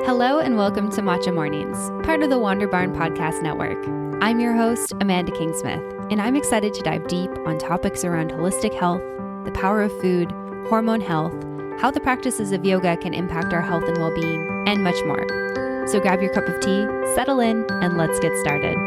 Hello and welcome to Matcha Mornings, part of the Wander Barn Podcast Network. I'm your host, Amanda Kingsmith, and I'm excited to dive deep on topics around holistic health, the power of food, hormone health, how the practices of yoga can impact our health and well-being, and much more. So grab your cup of tea, settle in, and let's get started.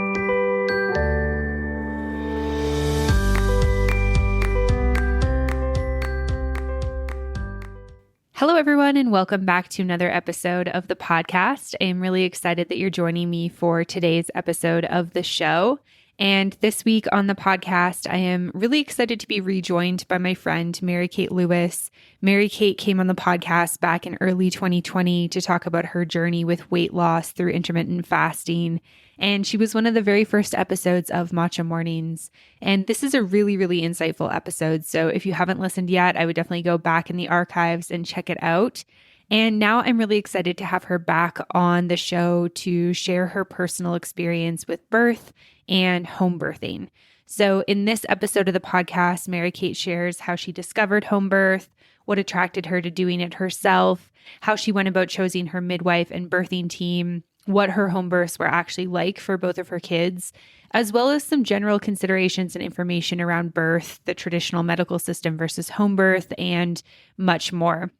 Hello, everyone, and welcome back to another episode of the podcast. I am really excited that you're joining me for today's episode of the show. And this week on the podcast, I am really excited to be rejoined by my friend, Mary Kate Lewis. Mary Kate came on the podcast back in early 2020 to talk about her journey with weight loss through intermittent fasting. And she was one of the very first episodes of Matcha Mornings. And this is a really, really insightful episode. So if you haven't listened yet, I would definitely go back in the archives and check it out. And now I'm really excited to have her back on the show to share her personal experience with birth and home birthing. So in this episode of the podcast, Mary Kate shares how she discovered home birth, what attracted her to doing it herself, how she went about choosing her midwife and birthing team, what her home births were actually like for both of her kids, as well as some general considerations and information around birth, the traditional medical system versus home birth, and much more.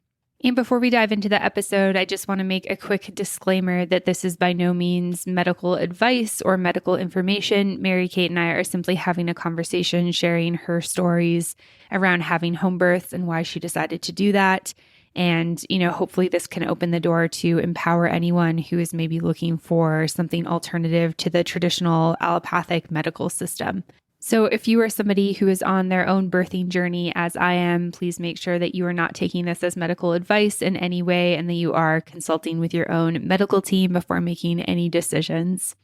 And before we dive into the episode, I just want to make a quick disclaimer that this is by no means medical advice or medical information. Mary Kate and I are simply having a conversation, sharing her stories around having home births and why she decided to do that. And, hopefully this can open the door to empower anyone who is maybe looking for something alternative to the traditional allopathic medical system. So if you are somebody who is on their own birthing journey, as I am, please make sure that you are not taking this as medical advice in any way and that you are consulting with your own medical team before making any decisions.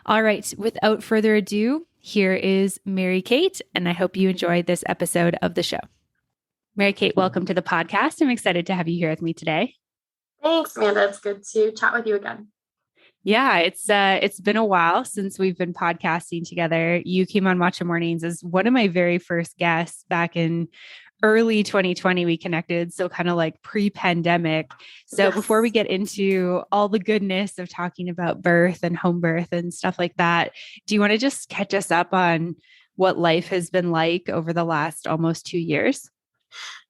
All right, without further ado, here is Mary Kate, and I hope you enjoyed this episode of the show. Mary Kate, welcome to the podcast. I'm excited to have you here with me today. Thanks, Amanda. It's good to chat with you again. Yeah, it's been a while since we've been podcasting together. You came on Matcha Mornings as one of my very first guests back in early 2020. We connected, so kind of like pre-pandemic. So yes. Before we get into all the goodness of talking about birth and home birth and stuff like that, do you want to just catch us up on what life has been like over the last almost 2 years?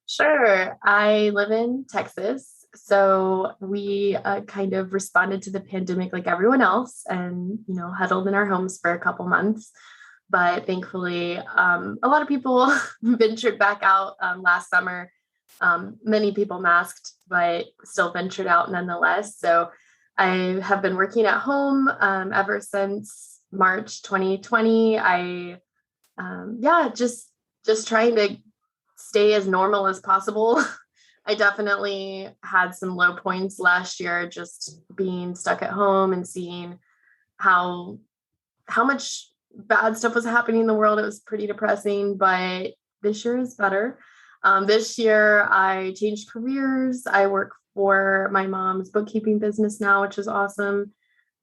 Sure. I live in Texas. So we kind of responded to the pandemic like everyone else and, huddled in our homes for a couple months. But thankfully, a lot of people ventured back out last summer. Many people masked, but still ventured out nonetheless. So I have been working at home ever since March 2020. Just trying to stay as normal as possible. I definitely had some low points last year, just being stuck at home and seeing how much bad stuff was happening in the world. It was pretty depressing, but this year is better. This year I changed careers. I work for my mom's bookkeeping business now, which is awesome.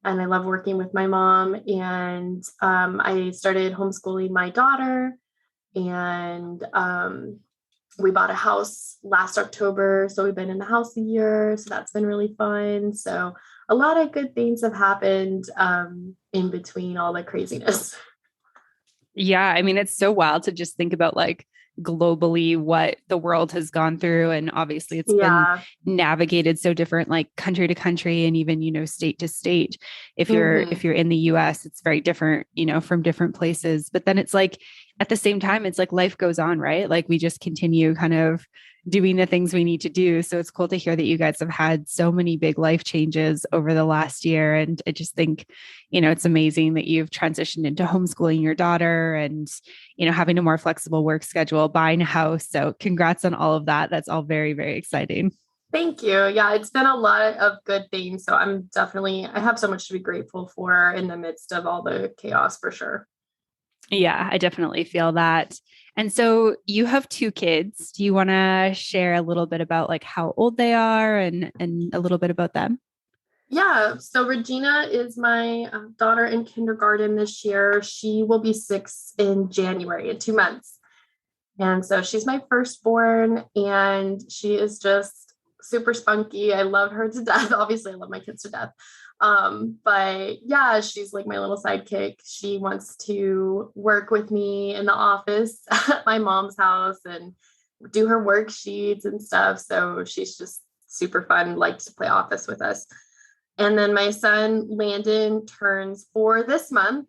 And I love working with my mom. And I started homeschooling my daughter, and we bought a house last October. So we've been in the house a year. So that's been really fun. So a lot of good things have happened in between all the craziness. Yeah. I mean, it's so wild to just think about like globally what the world has gone through. And obviously it's been navigated so different, like country to country and even, state to state. If you're in the US, it's very different, from different places. But then it's like, at the same time, it's like life goes on, right? Like we just continue kind of doing the things we need to do. So it's cool to hear that you guys have had so many big life changes over the last year. And I just think, it's amazing that you've transitioned into homeschooling your daughter and, having a more flexible work schedule, buying a house. So congrats on all of that. That's all very, very exciting. Thank you. Yeah, it's been a lot of good things. So I have so much to be grateful for in the midst of all the chaos for sure. Yeah, I definitely feel that. And so you have 2 kids. Do you want to share a little bit about like how old they are and a little bit about them? Yeah. So Regina is my daughter in kindergarten this year. She will be 6 in January, in 2 months. And so she's my firstborn, and she is just super spunky. I love her to death. Obviously, I love my kids to death. But yeah, she's like my little sidekick. She wants to work with me in the office at my mom's house and do her worksheets and stuff. So she's just super fun, likes to play office with us. And then my son, Landon, turns 4 this month.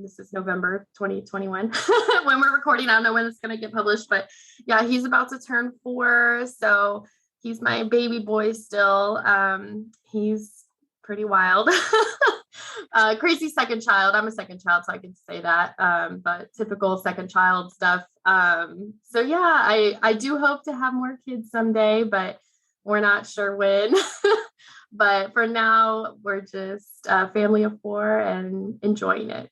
This is November 2021 when we're recording. I don't know when it's going to get published, but yeah, he's about to turn 4. So he's my baby boy still. He's pretty wild. Crazy second child. I'm a second child, so I can say that. But typical second child stuff. So yeah, I do hope to have more kids someday, but we're not sure when. But for now, we're just a family of 4 and enjoying it.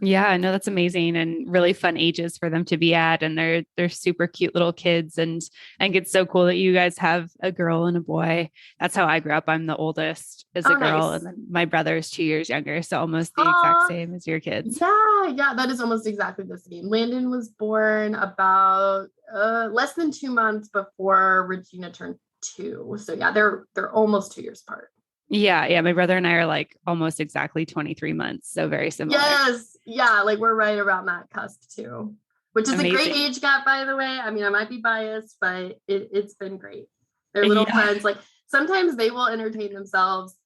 Yeah, no, that's amazing and really fun ages for them to be at. And they're super cute little kids. And I think it's so cool that you guys have a girl and a boy. That's how I grew up. I'm the oldest as a girl, Nice. and then my brother is 2 years younger. So almost the exact same as your kids. Yeah, that is almost exactly the same. Landon was born about less than 2 months before Regina turned 2. So yeah, they're almost 2 years apart. Yeah. My brother and I are like almost exactly 23 months. So very similar. Yes. Yeah. Like we're right around that cusp too, which is Amazing. a great age gap, by the way. I mean, I might be biased, but it's been great. They're little friends. Like sometimes they will entertain themselves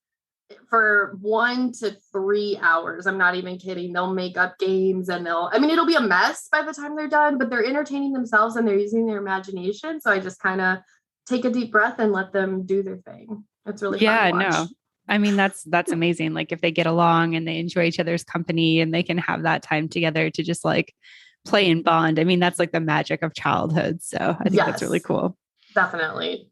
for 1 to 3 hours. I'm not even kidding. They'll make up games and it'll be a mess by the time they're done, but they're entertaining themselves and they're using their imagination. So I just kind of take a deep breath and let them do their thing. It's really fun to watch. No. I mean, that's amazing. Like if they get along and they enjoy each other's company and they can have that time together to just like play and bond. I mean, that's like the magic of childhood. So I think that's really cool. Definitely.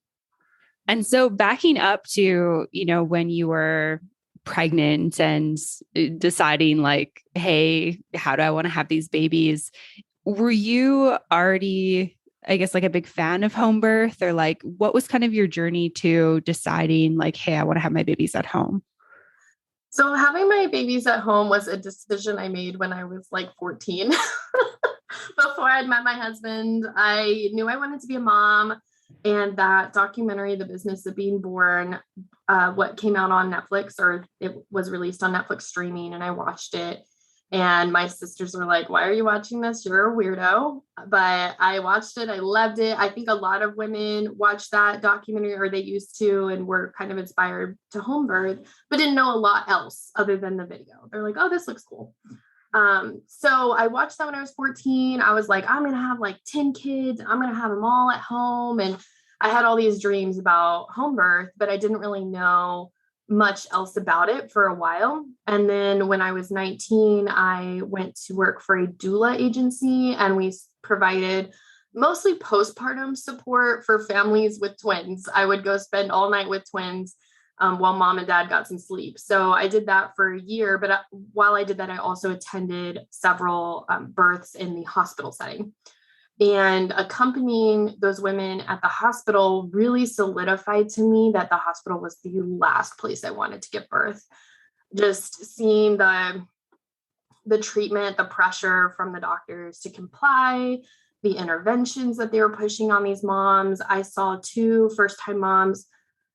And so backing up to, when you were pregnant and deciding like, hey, how do I want to have these babies? Were you already, I guess, like a big fan of home birth, or like, what was kind of your journey to deciding like, hey, I want to have my babies at home? So having my babies at home was a decision I made when I was like 14. Before I'd met my husband, I knew I wanted to be a mom. And that documentary, The Business of Being Born, what came out on Netflix, or it was released on Netflix streaming, and I watched it. And my sisters were like, why are you watching this? You're a weirdo. But I watched it. I loved it. I think a lot of women watch that documentary, or they used to, and were kind of inspired to home birth, but didn't know a lot else other than the video. They're like, oh, this looks cool. So I watched that when I was 14. I was like, I'm going to have like 10 kids. I'm going to have them all at home. And I had all these dreams about home birth, but I didn't really know much else about it for a while. And then when I was 19, I went to work for a doula agency, and we provided mostly postpartum support for families with twins. I would go spend all night with twins while mom and dad got some sleep. So I did that for a year. But while I did that, I also attended several births in the hospital setting. And accompanying those women at the hospital really solidified to me that the hospital was the last place I wanted to give birth. Just seeing the treatment, the pressure from the doctors to comply, the interventions that they were pushing on these moms. I saw 2 first-time moms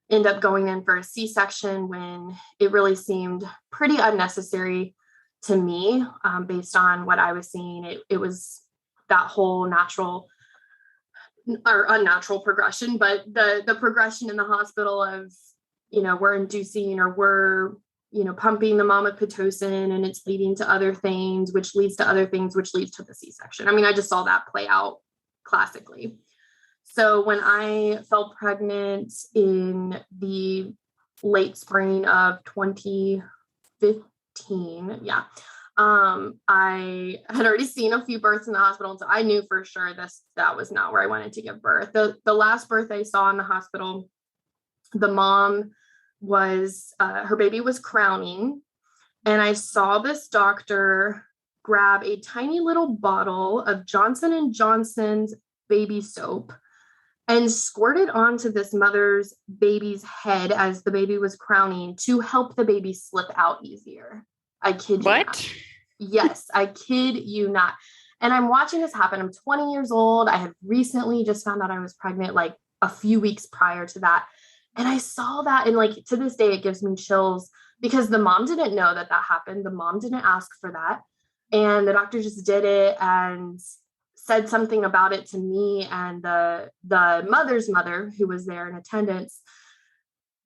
end up going in for a C-section when it really seemed pretty unnecessary to me, based on what I was seeing. It was that whole natural or unnatural progression, but the progression in the hospital of, we're inducing, or we're, pumping the mom with Pitocin, and it's leading to other things, which leads to other things, which leads to the C-section. I mean, I just saw that play out classically. So when I fell pregnant in the late spring of 2015, I had already seen a few births in the hospital. So I knew for sure that was not where I wanted to give birth. The last birth I saw in the hospital, the mom was, her baby was crowning. And I saw this doctor grab a tiny little bottle of Johnson & Johnson's baby soap and squirt it onto this mother's baby's head as the baby was crowning to help the baby slip out easier. I kid you not. Yes, I kid you not. And I'm watching this happen. I'm 20 years old. I had recently just found out I was pregnant like a few weeks prior to that. And I saw that, and like to this day, it gives me chills because the mom didn't know that that happened. The mom didn't ask for that. And the doctor just did it and said something about it to me and the mother's mother who was there in attendance.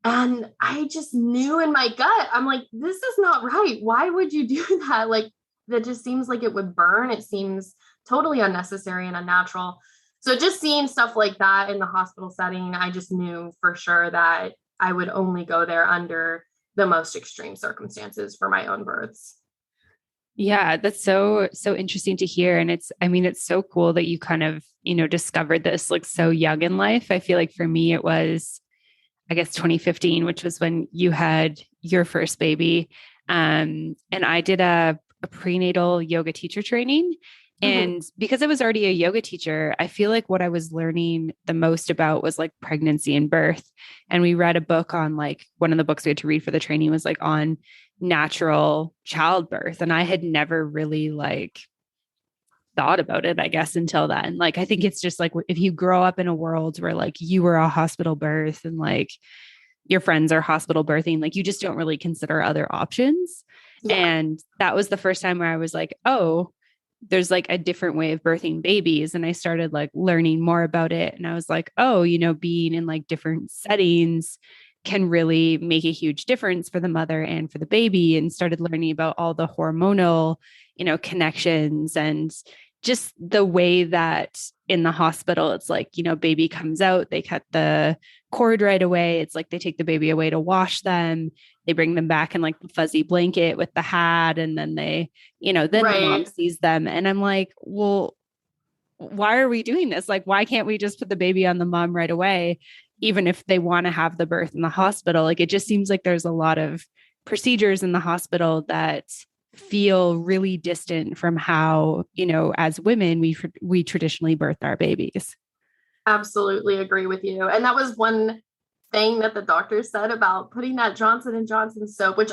And I just knew in my gut, I'm like, this is not right. Why would you do that? Like, that just seems like it would burn. It seems totally unnecessary and unnatural. So just seeing stuff like that in the hospital setting, I just knew for sure that I would only go there under the most extreme circumstances for my own births. Yeah, that's so interesting to hear. And it's so cool that you kind of, discovered this like so young in life. I feel like for me, it was, I guess, 2015, which was when you had your first baby. And I did a prenatal yoga teacher training. And because I was already a yoga teacher, I feel like what I was learning the most about was like pregnancy and birth. And we read a book on like, one of the books we had to read for the training was like on natural childbirth. And I had never really like thought about it, I guess, until then. Like, I think it's just like, if you grow up in a world where like you were a hospital birth and like your friends are hospital birthing, like you just don't really consider other options. Yeah. And that was the first time where I was like, oh, there's like a different way of birthing babies. And I started like learning more about it. And I was like, oh, being in like different settings can really make a huge difference for the mother and for the baby, and started learning about all the hormonal, connections, and just the way that in the hospital, it's like, baby comes out, they cut the cord right away. It's like they take the baby away to wash them. They bring them back in like the fuzzy blanket with the hat. And then then the mom sees them. And I'm like, well, why are we doing this? Like, why can't we just put the baby on the mom right away, even if they want to have the birth in the hospital? Like, it just seems like there's a lot of procedures in the hospital that feel really distant from how, as women, we traditionally birth our babies. Absolutely agree with you. And that was one thing that the doctor said about putting that Johnson & Johnson soap, which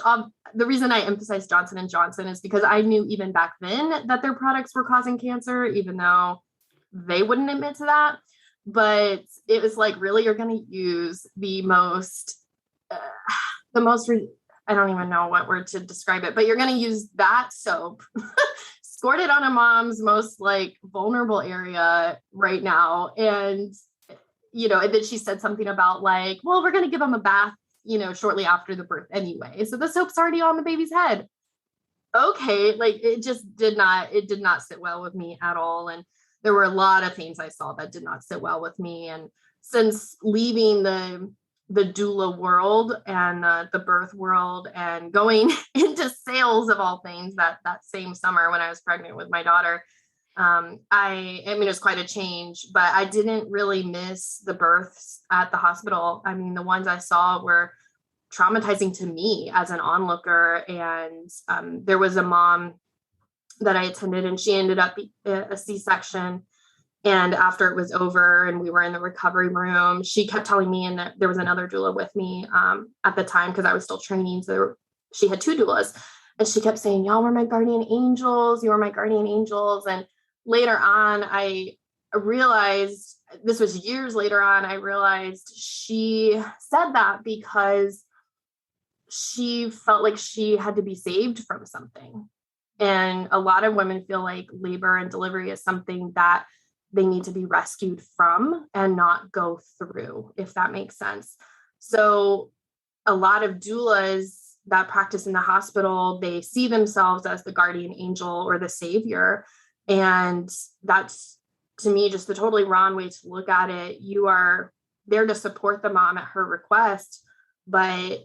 the reason I emphasize Johnson & Johnson is because I knew even back then that their products were causing cancer, even though they wouldn't admit to that. But it was like, really, you're going to use the most, I don't even know what word to describe it, but you're going to use that soap, squirt it on a mom's most like vulnerable area right now. And, and then she said something about like, well, we're going to give them a bath, shortly after the birth anyway. So the soap's already on the baby's head. Okay. Like it did not sit well with me at all. And there were a lot of things I saw that did not sit well with me. And since leaving the doula world and the birth world and going into sales of all things that same summer when I was pregnant with my daughter, I mean, it was quite a change, but I didn't really miss the births at the hospital. I mean, the ones I saw were traumatizing to me as an onlooker. And there was a mom that I attended, and she ended up a C-section. And after it was over and we were in the recovery room, she kept telling me, and there was another doula with me at the time because I was still training. So she had two doulas, and she kept saying, y'all were my guardian angels. You were my guardian angels. And later on, I realized, this was years later on, I realized she said that because she felt like she had to be saved from something. And a lot of women feel like labor and delivery is something that they need to be rescued from and not go through, if that makes sense. So a lot of doulas that practice in the hospital, they see themselves as the guardian angel or the savior. And that's, to me, just the totally wrong way to look at it. You are there to support the mom at her request, but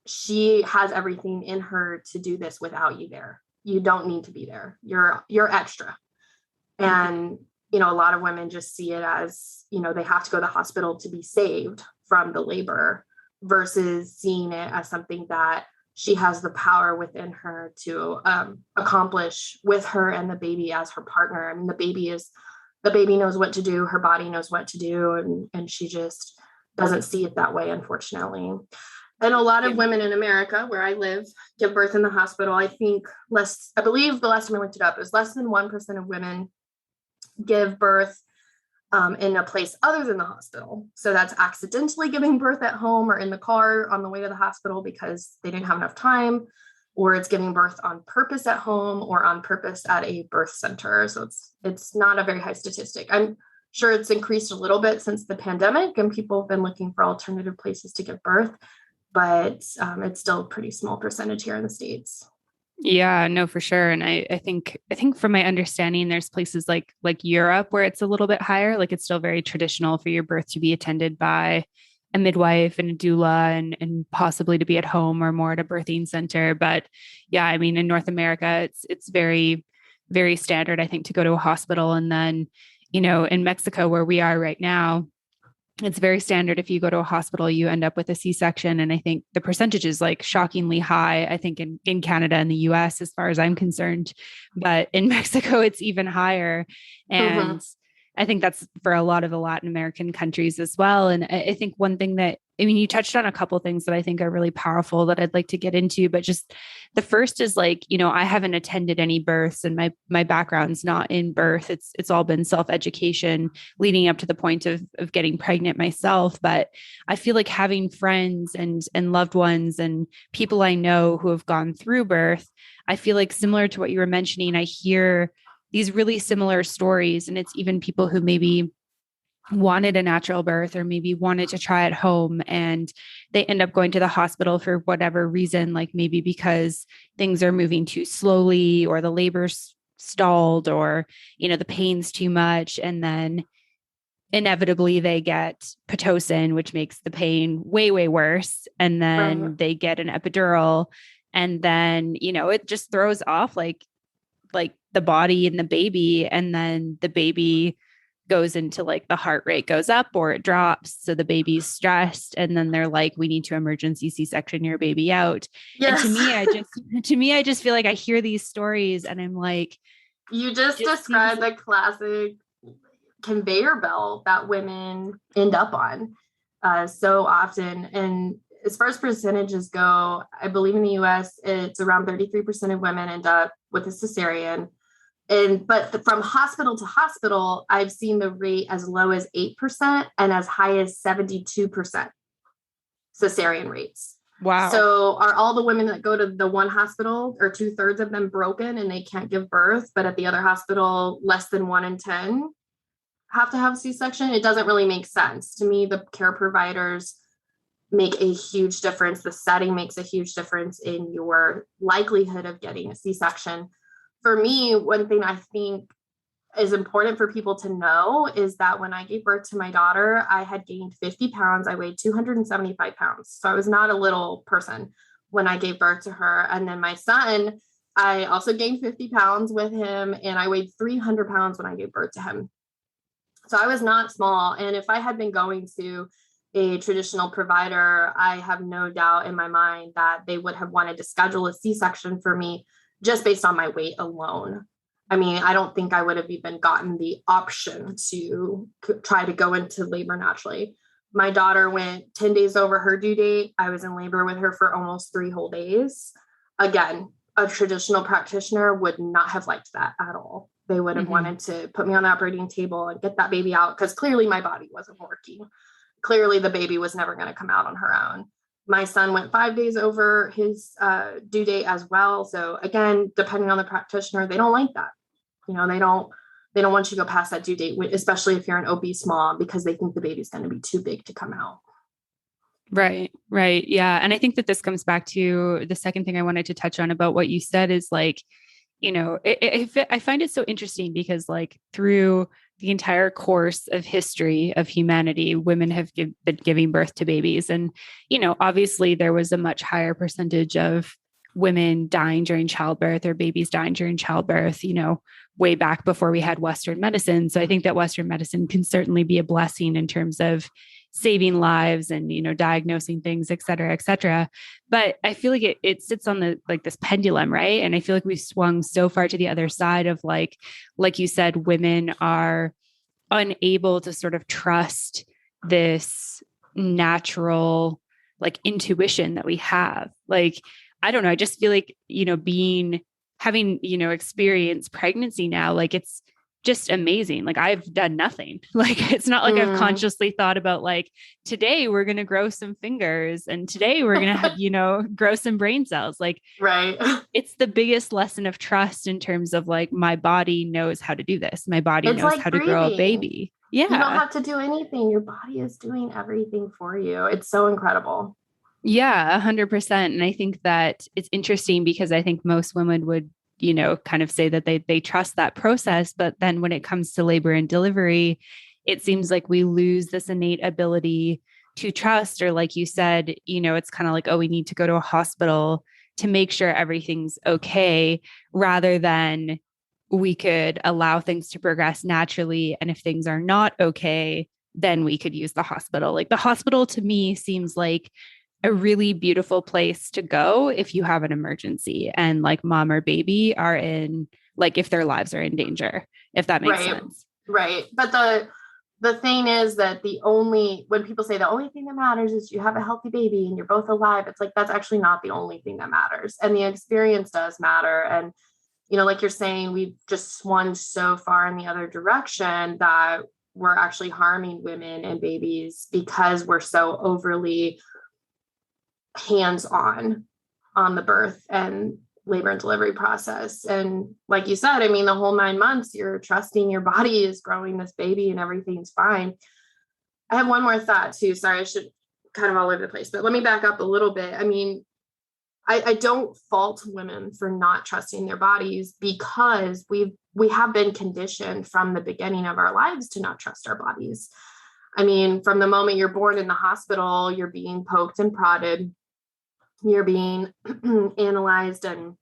she has everything in her to do this without you there. You don't need to be there. You're extra. And, a lot of women just see it as, they have to go to the hospital to be saved from the labor versus seeing it as something that she has the power within her to accomplish with her and the baby as her partner. I mean, the baby knows what to do. Her body knows what to do. And she just doesn't see it that way, unfortunately. And a lot of women in America, where I live, give birth in the hospital. I believe the last time I looked it up, it was less than 1% of women give birth in a place other than the hospital. So that's accidentally giving birth at home or in the car on the way to the hospital because they didn't have enough time, or it's giving birth on purpose at home or on purpose at a birth center. So it's not a very high statistic. I'm sure it's increased a little bit since the pandemic and people have been looking for alternative places to give birth, but it's still a pretty small percentage here in the States. Yeah, no, for sure. And I think from my understanding, there's places like Europe where it's a little bit higher. Like it's still very traditional for your birth to be attended by a midwife and a doula and possibly to be at home or more at a birthing center. But yeah, I mean, in North America, it's very, very standard, I think, to go to a hospital. And then, in Mexico, where we are right now, it's very standard. If you go to a hospital, you end up with a C-section. And I think the percentage is like shockingly high, I think in Canada and the US, as far as I'm concerned, but in Mexico, it's even higher. And I think that's for a lot of the Latin American countries as well. And I think one thing that, I mean, you touched on a couple of things that I think are really powerful that I'd like to get into, but just the first is like, I haven't attended any births and my background's not in birth. It's all been self-education leading up to the point of getting pregnant myself. But I feel like having friends and loved ones and people I know who have gone through birth, I feel like similar to what you were mentioning, I hear these really similar stories. And it's even people who maybe wanted a natural birth or maybe wanted to try at home and they end up going to the hospital for whatever reason, like maybe because things are moving too slowly or the labor's stalled or, the pain's too much. And then inevitably they get Pitocin, which makes the pain way, way worse. And then they get an epidural and then, it just throws off like the body and the baby. And then the baby goes into like the heart rate goes up or it drops. So the baby's stressed. And then they're like, we need to emergency C-section your baby out. Yes. And to me, I just feel like I hear these stories and I'm like, you just described the classic conveyor belt that women end up on so often. And as far as percentages go, I believe in the US, it's around 33% of women end up with a cesarean. But from hospital to hospital, I've seen the rate as low as 8% and as high as 72% cesarean rates. Wow. So are all the women that go to the one hospital, or 2/3 of them, broken and they can't give birth, but at the other hospital, less than 1 in 10 have to have C-section? It doesn't really make sense. To me, the care providers make a huge difference. The setting makes a huge difference in your likelihood of getting a C-section. For me, one thing I think is important for people to know is that when I gave birth to my daughter, I had gained 50 pounds. I weighed 275 pounds. So I was not a little person when I gave birth to her. And then my son, I also gained 50 pounds with him and I weighed 300 pounds when I gave birth to him. So I was not small. And if I had been going to a traditional provider, I have no doubt in my mind that they would have wanted to schedule a C-section for me just based on my weight alone. I mean, I don't think I would have even gotten the option to try to go into labor naturally. My daughter went 10 days over her due date. I was in labor with her for almost 3 whole days. Again, a traditional practitioner would not have liked that at all. They would have wanted to put me on the operating table and get that baby out because clearly my body wasn't working. Clearly the baby was never going to come out on her own. My son went 5 days over his due date as well. So again, depending on the practitioner, they don't like that. They don't want you to go past that due date, especially if you're an obese mom, because they think the baby's going to be too big to come out. Right. Yeah. And I think that this comes back to the second thing I wanted to touch on about what you said is like, I find it so interesting because like through the entire course of history of humanity, women have been giving birth to babies. And, obviously there was a much higher percentage of women dying during childbirth or babies dying during childbirth, way back before we had Western medicine. So I think that Western medicine can certainly be a blessing in terms of saving lives and, diagnosing things, et cetera, et cetera. But I feel like it sits on this pendulum, right? And I feel like we've swung so far to the other side of like you said, women are unable to sort of trust this natural, like intuition that we have. Like, I don't know. I just feel like, having, experienced pregnancy now, like it's just amazing. Like I've done nothing. Like it's not like I've consciously thought about like, today we're going to grow some fingers and today we're going to have, grow some brain cells. Like Right. it's the biggest lesson of trust in terms of like, my body knows how to do this. My body It's knows like how to grow a breathing. baby. You don't Yeah. have to do anything. Your body is doing everything for you. It's so incredible. Yeah, 100%. And I think that it's interesting because I think most women would, kind of say that they trust that process. But then when it comes to labor and delivery, it seems like we lose this innate ability to trust, or like you said, it's kind of like, oh, we need to go to a hospital to make sure everything's okay, rather than we could allow things to progress naturally. And if things are not okay, then we could use the hospital. Like the hospital to me seems like a really beautiful place to go if you have an emergency and like mom or baby are in, like if their lives are in danger, if that makes sense. Right. But the thing is that when people say the only thing that matters is you have a healthy baby and you're both alive, it's like, that's actually not the only thing that matters. And the experience does matter. And, like you're saying, we've just swung so far in the other direction that we're actually harming women and babies because we're so overly hands-on the birth and labor and delivery process. And like you said, I mean, the whole 9 months, you're trusting your body is growing this baby and everything's fine. I have one more thought too. Sorry, I should kind of all over the place, but let me back up a little bit. I mean, I don't fault women for not trusting their bodies because we have been conditioned from the beginning of our lives to not trust our bodies. I mean, from the moment you're born in the hospital, you're being poked and prodded, you're being analyzed and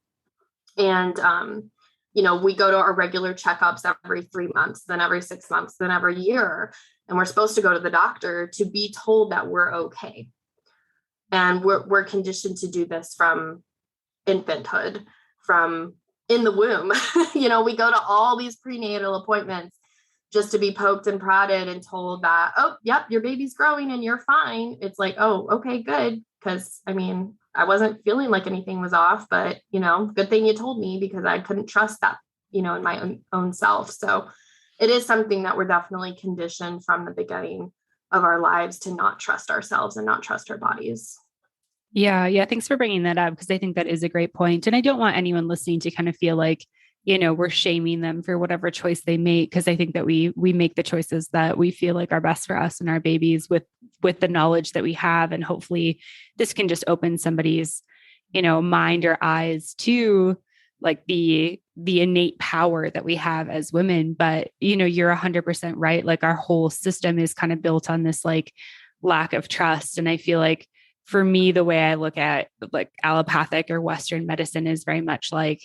we go to our regular checkups every 3 months, then every 6 months, then every year. And we're supposed to go to the doctor to be told that we're okay. And we're conditioned to do this from infanthood, from in the womb. We go to all these prenatal appointments just to be poked and prodded and told that, oh, yep, your baby's growing and you're fine. It's like, oh, okay, good. Because I mean, I wasn't feeling like anything was off, but, good thing you told me because I couldn't trust that, in my own self. So it is something that we're definitely conditioned from the beginning of our lives to not trust ourselves and not trust our bodies. Yeah. Yeah. Thanks for bringing that up because I think that is a great point. And I don't want anyone listening to kind of feel like, we're shaming them for whatever choice they make. Cause I think that we make the choices that we feel like are best for us and our babies with the knowledge that we have. And hopefully this can just open somebody's, mind or eyes to like the innate power that we have as women. But, you're 100% right. Like our whole system is kind of built on this like lack of trust. And I feel like for me, the way I look at like allopathic or Western medicine is very much like,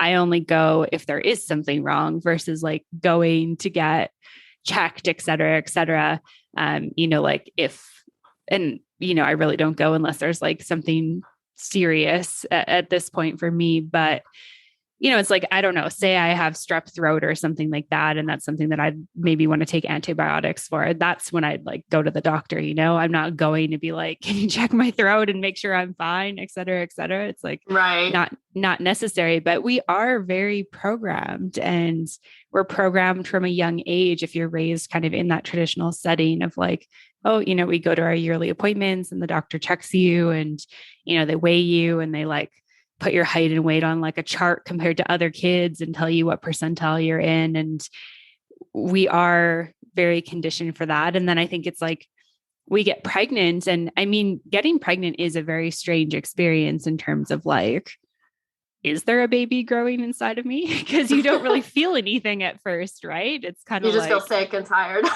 I only go if there is something wrong versus like going to get checked, et cetera, et cetera. Like I really don't go unless there's like something serious at this point for me. But, it's like, I don't know, say I have strep throat or something like that. And that's something that I maybe want to take antibiotics for. That's when I'd like go to the doctor, I'm not going to be like, can you check my throat and make sure I'm fine, et cetera, et cetera. It's like, right. Not necessary, but we are very programmed and we're programmed from a young age. If you're raised kind of in that traditional setting of like, oh, we go to our yearly appointments and the doctor checks you and, they weigh you and they like put your height and weight on like a chart compared to other kids and tell you what percentile you're in. And we are very conditioned for that. And then I think it's like, we get pregnant. And I mean, getting pregnant is a very strange experience in terms of like, is there a baby growing inside of me? Because you don't really feel anything at first, right? It's kind of you just like, feel sick and tired.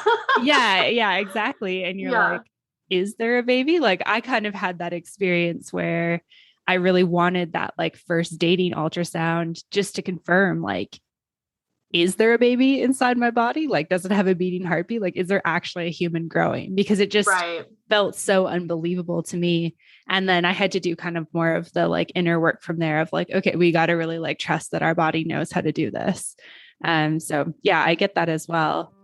yeah, exactly. And you're like, is there a baby? Like I kind of had that experience where I really wanted that like first dating ultrasound just to confirm like, is there a baby inside my body? Like, does it have a beating heartbeat? Like, is there actually a human growing? Because it just felt so unbelievable to me. And then I had to do kind of more of the like inner work from there of like, okay, we got to really like trust that our body knows how to do this. So yeah, I get that as well.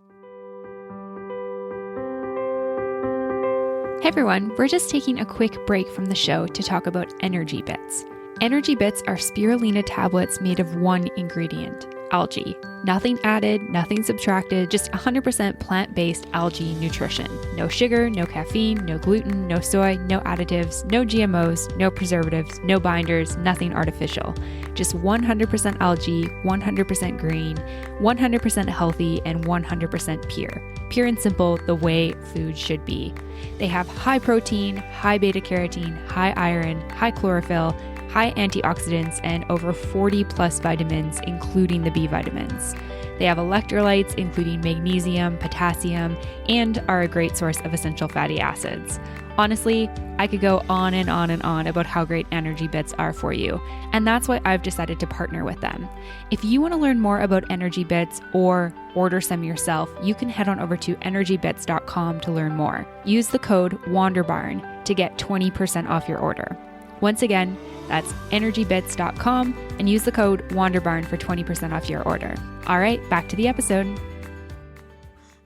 Hey everyone, we're just taking a quick break from the show to talk about energy bits. Energy bits are spirulina tablets made of one ingredient, algae. Nothing added, nothing subtracted, just 100% plant-based algae nutrition. No sugar, no caffeine, no gluten, no soy, no additives, no GMOs, no preservatives, no binders, nothing artificial. Just 100% algae, 100% green, 100% healthy, and 100% pure. Pure and simple, the way food should be. They have high protein, high beta carotene, high iron, high chlorophyll, high antioxidants, and over 40 plus vitamins, including the B vitamins. They have electrolytes, including magnesium, potassium, and are a great source of essential fatty acids. Honestly, I could go on and on and on about how great Energy Bits are for you, and that's why I've decided to partner with them. If you want to learn more about Energy Bits or order some yourself, you can head on over to energybits.com to learn more. Use the code WANDERBARN to get 20% off your order. Once again, that's energybits.com and use the code WANDERBARN for 20% off your order. All right, back to the episode.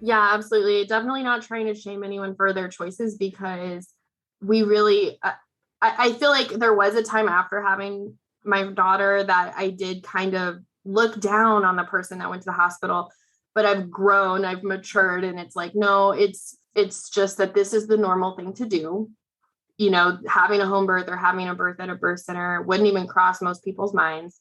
Yeah, absolutely. Definitely not trying to shame anyone for their choices, because we really, I feel like there was a time after having my daughter that I did kind of look down on the person that went to the hospital, but I've grown, I've matured, and it's like, no, it's just that this is the normal thing to do. You know, having a home birth or having a birth at a birth center wouldn't even cross most people's minds.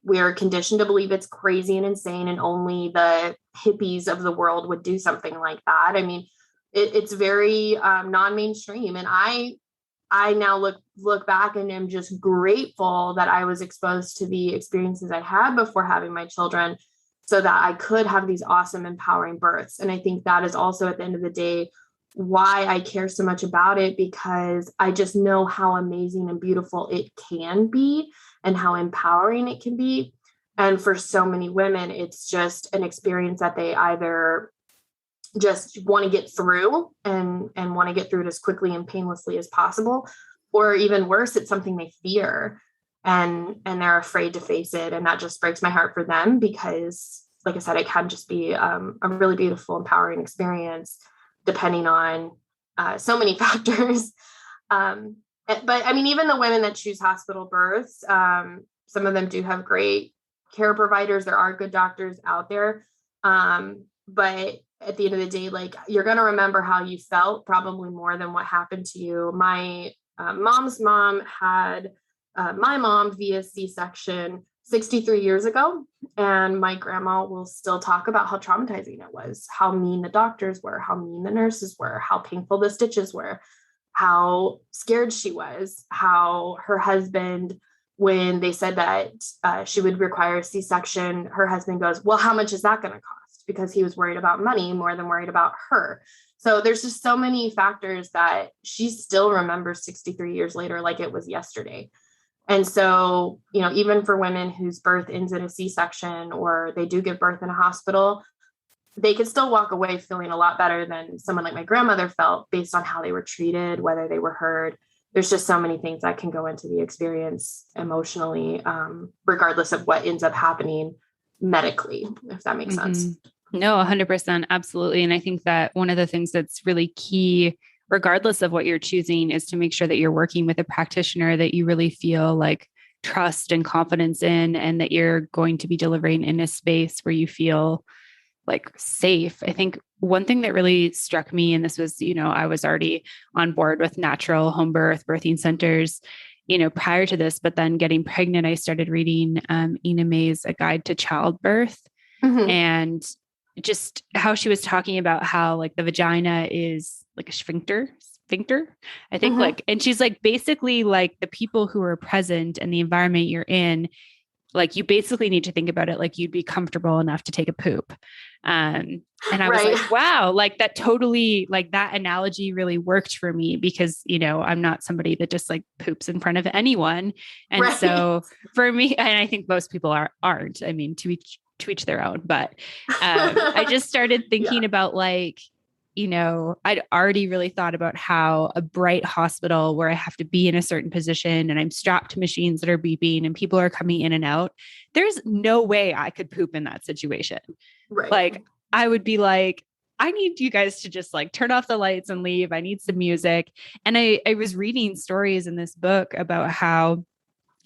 We're conditioned to believe it's crazy and insane, and only the hippies of the world would do something like that. I mean, it's very non-mainstream. And I now look back and am just grateful that I was exposed to the experiences I had before having my children, so that I could have these awesome, empowering births. And I think that is also, at the end of the day, why I care so much about it, because I just know how amazing and beautiful it can be and how empowering it can be. And for so many women, it's just an experience that they either just want to get through and want to get through it as quickly and painlessly as possible, or even worse, it's something they fear and they're afraid to face it. And that just breaks my heart for them, because like I said, it can just be a really beautiful, empowering experience, depending on so many factors. But I mean, even the women that choose hospital births, some of them do have great care providers. There are good doctors out there. But at the end of the day, like, you're going to remember how you felt probably more than what happened to you. My mom's mom had my mom via C-section 63 years ago. And my grandma will still talk about how traumatizing it was, how mean the doctors were, how mean the nurses were, how painful the stitches were, how scared she was, how her husband, when they said that she would require a C-section, her husband goes, well, how much is that going to cost? Because he was worried about money more than worried about her. So there's just so many factors that she still remembers 63 years later like it was yesterday. And so, you know, even for women whose birth ends in a C-section, or they do give birth in a hospital, they could still walk away feeling a lot better than someone like my grandmother felt, based on how they were treated, whether they were heard. There's just so many things that can go into the experience emotionally, regardless of what ends up happening medically, if that makes sense. No, 100%. Absolutely. And I think that one of the things that's really key, regardless of what you're choosing, is to make sure that you're working with a practitioner that you really feel like trust and confidence in, and that you're going to be delivering in a space where you feel like safe. I think one thing that really struck me, and this was, you know, I was already on board with natural home birth, birthing centers, you know, prior to this, but then getting pregnant, I started reading Ina May's A Guide to Childbirth, and just how she was talking about how like the vagina is like a sphincter, I think, like, and she's like, basically like the people who are present and the environment you're in, like, you basically need to think about it like you'd be comfortable enough to take a poop. And I was like, wow, like that totally, like that analogy really worked for me, because, you know, I'm not somebody that just like poops in front of anyone. And so for me, and I think most people aren't, I mean, to each their own, but I just started thinking about like, you know, I'd already really thought about how a bright hospital where I have to be in a certain position and I'm strapped to machines that are beeping and people are coming in and out. There's no way I could poop in that situation. Like, I would be like, I need you guys to just like turn off the lights and leave. I need some music. And I was reading stories in this book about how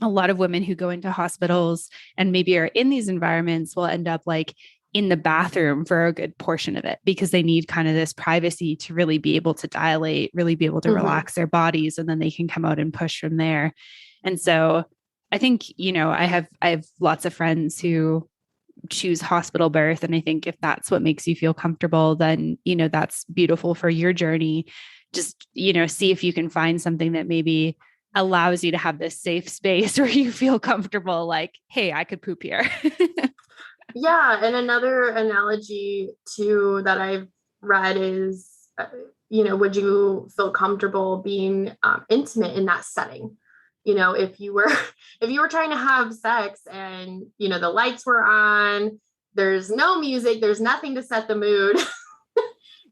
a lot of women who go into hospitals and maybe are in these environments will end up like in the bathroom for a good portion of it because they need kind of this privacy to really be able to dilate, really be able to Mm-hmm. relax their bodies, and then they can come out and push from there. And so I think, I have lots of friends who choose hospital birth. And I think if that's what makes you feel comfortable, then, that's beautiful for your journey. Just, see if you can find something that maybe allows you to have this safe space where you feel comfortable, like, hey, I could poop here. Yeah. And another analogy too that I've read is, would you feel comfortable being intimate in that setting? If you were if you were trying to have sex and the lights were on, there's no music, there's nothing to set the mood.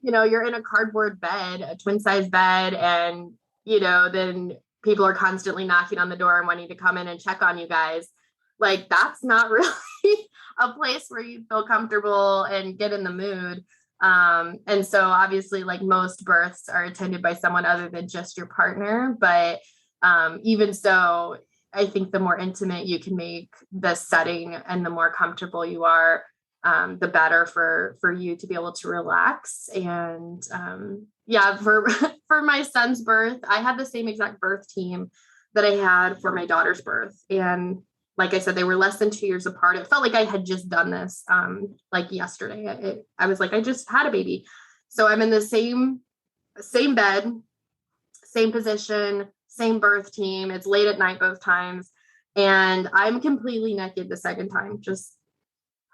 You're in a cardboard bed, a twin size bed, and then people are constantly knocking on the door and wanting to come in and check on you guys. Like, that's not really a place where you feel comfortable and get in the mood. And so obviously, like, most births are attended by someone other than just your partner. But even so, I think the more intimate you can make the setting and the more comfortable you are, the better for you to be able to relax. And for my son's birth, I had the same exact birth team that I had for my daughter's birth. And like I said, they were less than 2 years apart. It felt like I had just done this like yesterday. I was like, I just had a baby. So I'm in the same bed, same position, same birth team. It's late at night both times. And I'm completely naked the second time, just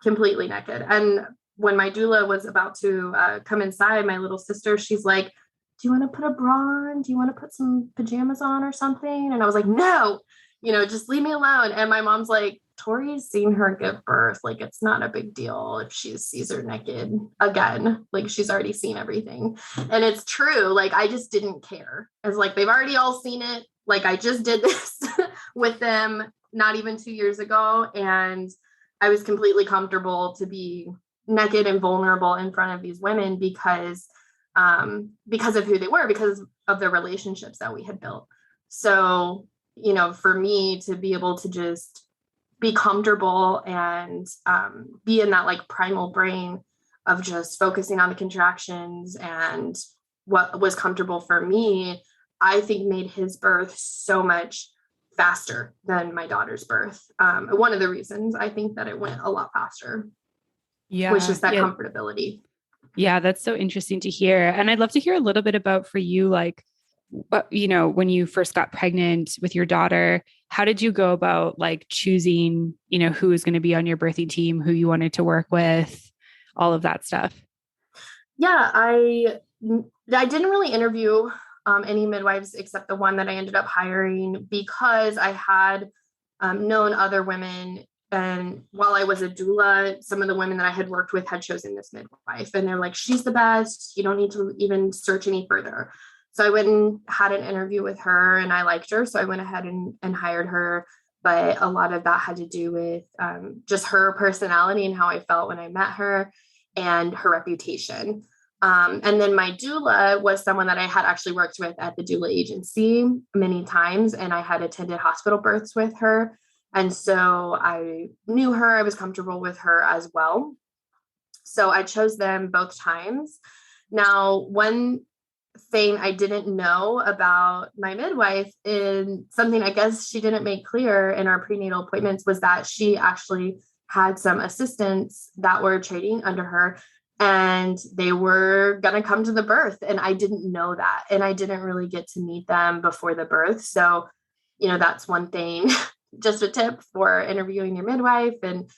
completely naked. And when my doula was about to come inside, my little sister, she's like, do you want to put a bra on? Do you want to put some pajamas on or something? And I was like, no, just leave me alone. And my mom's like, Tori's seen her give birth. Like, it's not a big deal if she sees her naked again. Like, she's already seen everything. And it's true. Like, I just didn't care. It's like, they've already all seen it. Like, I just did this with them not even 2 years ago. And I was completely comfortable to be naked and vulnerable in front of these women because of who they were, because of the relationships that we had built. So, for me to be able to just be comfortable and be in that like primal brain of just focusing on the contractions and what was comfortable for me, I think made his birth so much faster than my daughter's birth. One of the reasons I think that it went a lot faster, which is that comfortability. Yeah, that's so interesting to hear. And I'd love to hear a little bit about for you, like, when you first got pregnant with your daughter, how did you go about like choosing, who was going to be on your birthing team, who you wanted to work with, all of that stuff? Yeah, I didn't really interview any midwives except the one that I ended up hiring because I had known other women. And while I was a doula, some of the women that I had worked with had chosen this midwife. And they're like, she's the best. You don't need to even search any further. So I went and had an interview with her and I liked her. So I went ahead and hired her. But a lot of that had to do with just her personality and how I felt when I met her and her reputation. And then my doula was someone that I had actually worked with at the doula agency many times. And I had attended hospital births with her. And so I knew her, I was comfortable with her as well. So I chose them both times. Now, one thing I didn't know about my midwife, and something I guess she didn't make clear in our prenatal appointments, was that she actually had some assistants that were training under her and they were going to come to the birth. And I didn't know that. And I didn't really get to meet them before the birth. So, that's one thing, just a tip for interviewing your midwife and,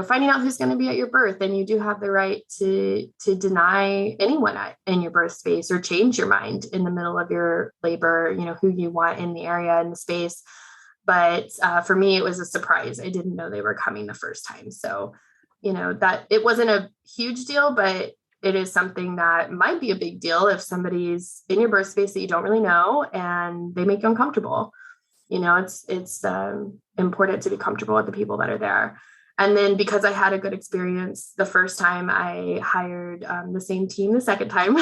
finding out who's going to be at your birth. And you do have the right to deny anyone in your birth space or change your mind in the middle of your labor, who you want in the area and the space. But for me, it was a surprise. I didn't know they were coming the first time. So, that it wasn't a huge deal, but it is something that might be a big deal if somebody's in your birth space that you don't really know and they make you uncomfortable. It's important to be comfortable with the people that are there. And then because I had a good experience the first time, I hired the same team the second time.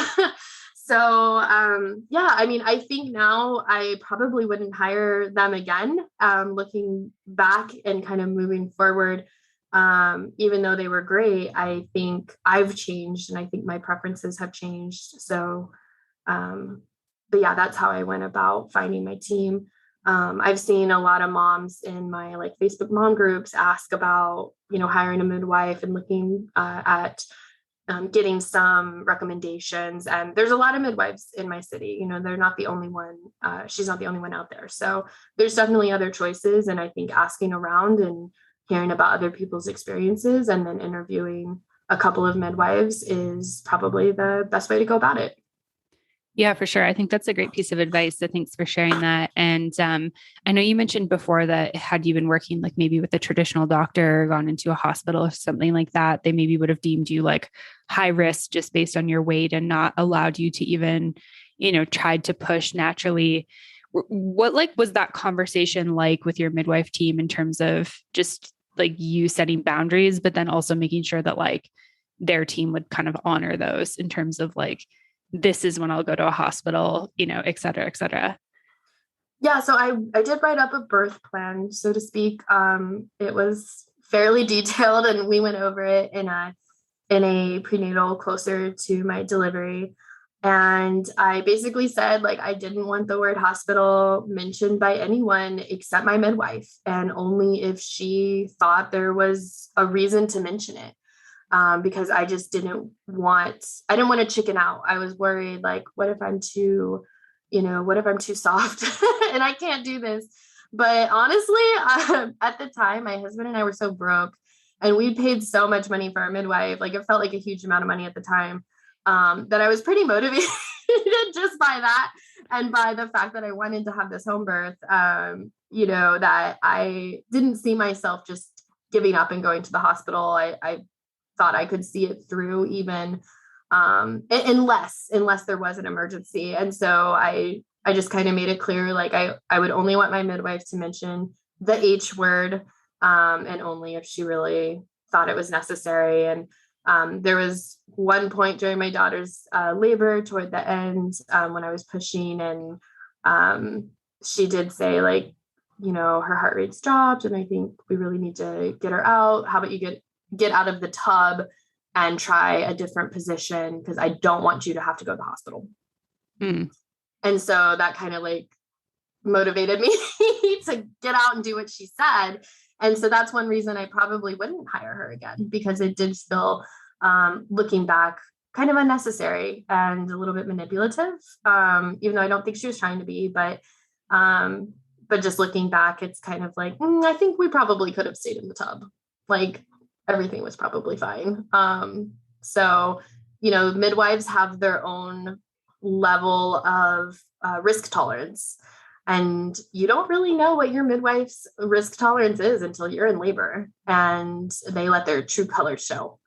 Yeah, I mean, I think now I probably wouldn't hire them again. Looking back and kind of moving forward, even though they were great, I think I've changed and I think my preferences have changed. But yeah, that's how I went about finding my team. I've seen a lot of moms in my like Facebook mom groups ask about, hiring a midwife and looking at getting some recommendations. And there's a lot of midwives in my city. They're not the only one. She's not the only one out there. So there's definitely other choices. And I think asking around and hearing about other people's experiences and then interviewing a couple of midwives is probably the best way to go about it. Yeah, for sure. I think that's a great piece of advice. So thanks for sharing that. And I know you mentioned before that had you been working like maybe with a traditional doctor or gone into a hospital or something like that, they maybe would have deemed you like high risk just based on your weight and not allowed you to even, tried to push naturally. What like was that conversation like with your midwife team in terms of just like you setting boundaries, but then also making sure that like their team would kind of honor those in terms of like, this is when I'll go to a hospital, et cetera, et cetera. Yeah, so I did write up a birth plan, so to speak. It was fairly detailed, and we went over it in a prenatal closer to my delivery. And I basically said, like, I didn't want the word hospital mentioned by anyone except my midwife, and only if she thought there was a reason to mention it. Because I just I didn't want to chicken out. I was worried, like, what if I'm too soft and I can't do this? But honestly, at the time, my husband and I were so broke and we paid so much money for our midwife. Like it felt like a huge amount of money at the time, that I was pretty motivated just by that. And by the fact that I wanted to have this home birth, that I didn't see myself just giving up and going to the hospital. I thought I could see it through even unless there was an emergency. And so I just kind of made it clear, like I would only want my midwife to mention the H word, and only if she really thought it was necessary. And there was one point during my daughter's labor toward the end, when I was pushing, and she did say, like, her heart rate's dropped and I think we really need to get her out. How about you get out of the tub and try a different position, because I don't want you to have to go to the hospital. Mm. And so that kind of like motivated me to get out and do what she said. And so that's one reason I probably wouldn't hire her again, because it did feel, looking back, kind of unnecessary and a little bit manipulative, even though I don't think she was trying to be. But just looking back, it's kind of like, I think we probably could have stayed in the tub. Like, everything was probably fine. So, midwives have their own level of risk tolerance, and you don't really know what your midwife's risk tolerance is until you're in labor and they let their true colors show.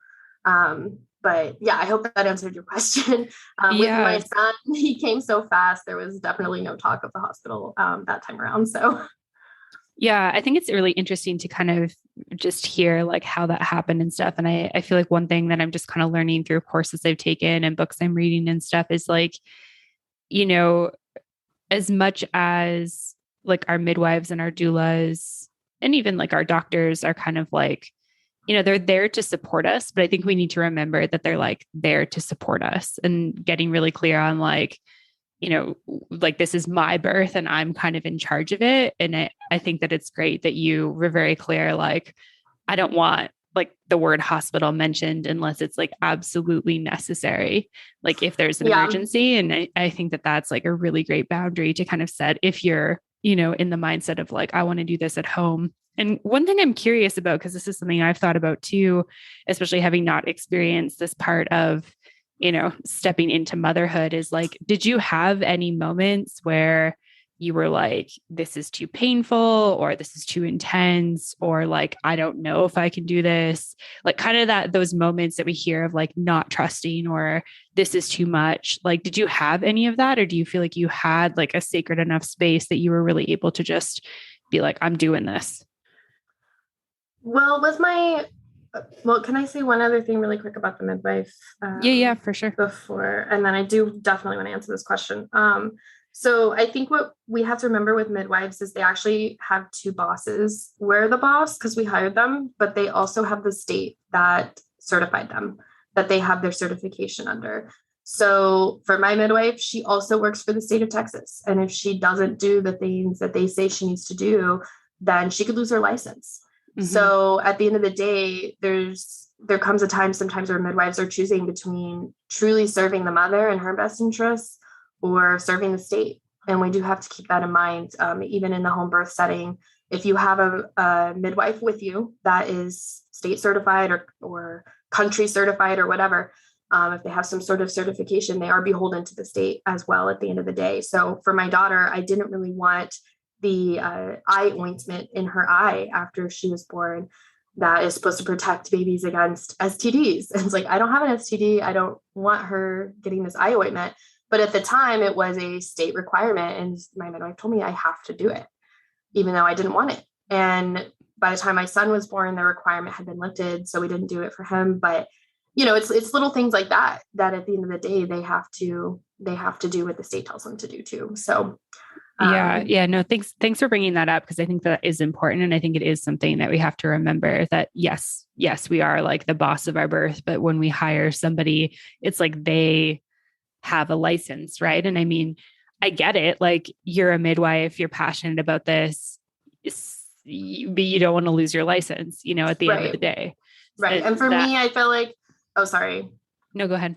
But yeah, I hope that answered your question. With my son, he came so fast. There was definitely no talk of the hospital that time around. So yeah, I think it's really interesting to kind of just hear like how that happened and stuff. And I feel like one thing that I'm just kind of learning through courses I've taken and books I'm reading and stuff is like, as much as like our midwives and our doulas and even like our doctors are kind of like, they're there to support us, but I think we need to remember that they're like there to support us, and getting really clear on like, like this is my birth and I'm kind of in charge of it. And I think that it's great that you were very clear, like, I don't want like the word hospital mentioned unless it's like absolutely necessary, like if there's an emergency. And I think that that's like a really great boundary to kind of set if you're, in the mindset of like, I want to do this at home. And one thing I'm curious about, because this is something I've thought about too, especially having not experienced this part of, stepping into motherhood, is like, did you have any moments where you were like, this is too painful, or this is too intense, or like, I don't know if I can do this, like kind of those moments that we hear of like not trusting, or this is too much. Like, did you have any of that? Or do you feel like you had like a sacred enough space that you were really able to just be like, I'm doing this? Well, with my Well, can I say one other thing really quick about the midwife? Yeah, for sure. Before, and then I do definitely want to answer this question. So I think what we have to remember with midwives is they actually have two bosses. We're the boss because we hired them, but they also have the state that certified them, that they have their certification under. So for my midwife, she also works for the state of Texas. And if she doesn't do the things that they say she needs to do, then she could lose her license. Mm-hmm. So at the end of the day, there comes a time sometimes where midwives are choosing between truly serving the mother and her best interests or serving the state. And we do have to keep that in mind, even in the home birth setting. If you have a midwife with you that is state certified or country certified or whatever, if they have some sort of certification, they are beholden to the state as well at the end of the day. So for my daughter, I didn't really want the eye ointment in her eye after she was born that is supposed to protect babies against STDs. And it's like, I don't have an STD. I don't want her getting this eye ointment. But at the time, it was a state requirement. And my midwife told me I have to do it, even though I didn't want it. And by the time my son was born, the requirement had been lifted. So we didn't do it for him. But, it's little things like that at the end of the day, they have to do what the state tells them to do too. So yeah. No, thanks for bringing that up, because I think that is important. And I think it is something that we have to remember that yes, we are like the boss of our birth, but when we hire somebody, it's like they have a license, right? And I mean, I get it. Like, you're a midwife, you're passionate about this, but you don't want to lose your license, at the end of the day. Right. And for me, I feel like, oh, sorry. No, go ahead.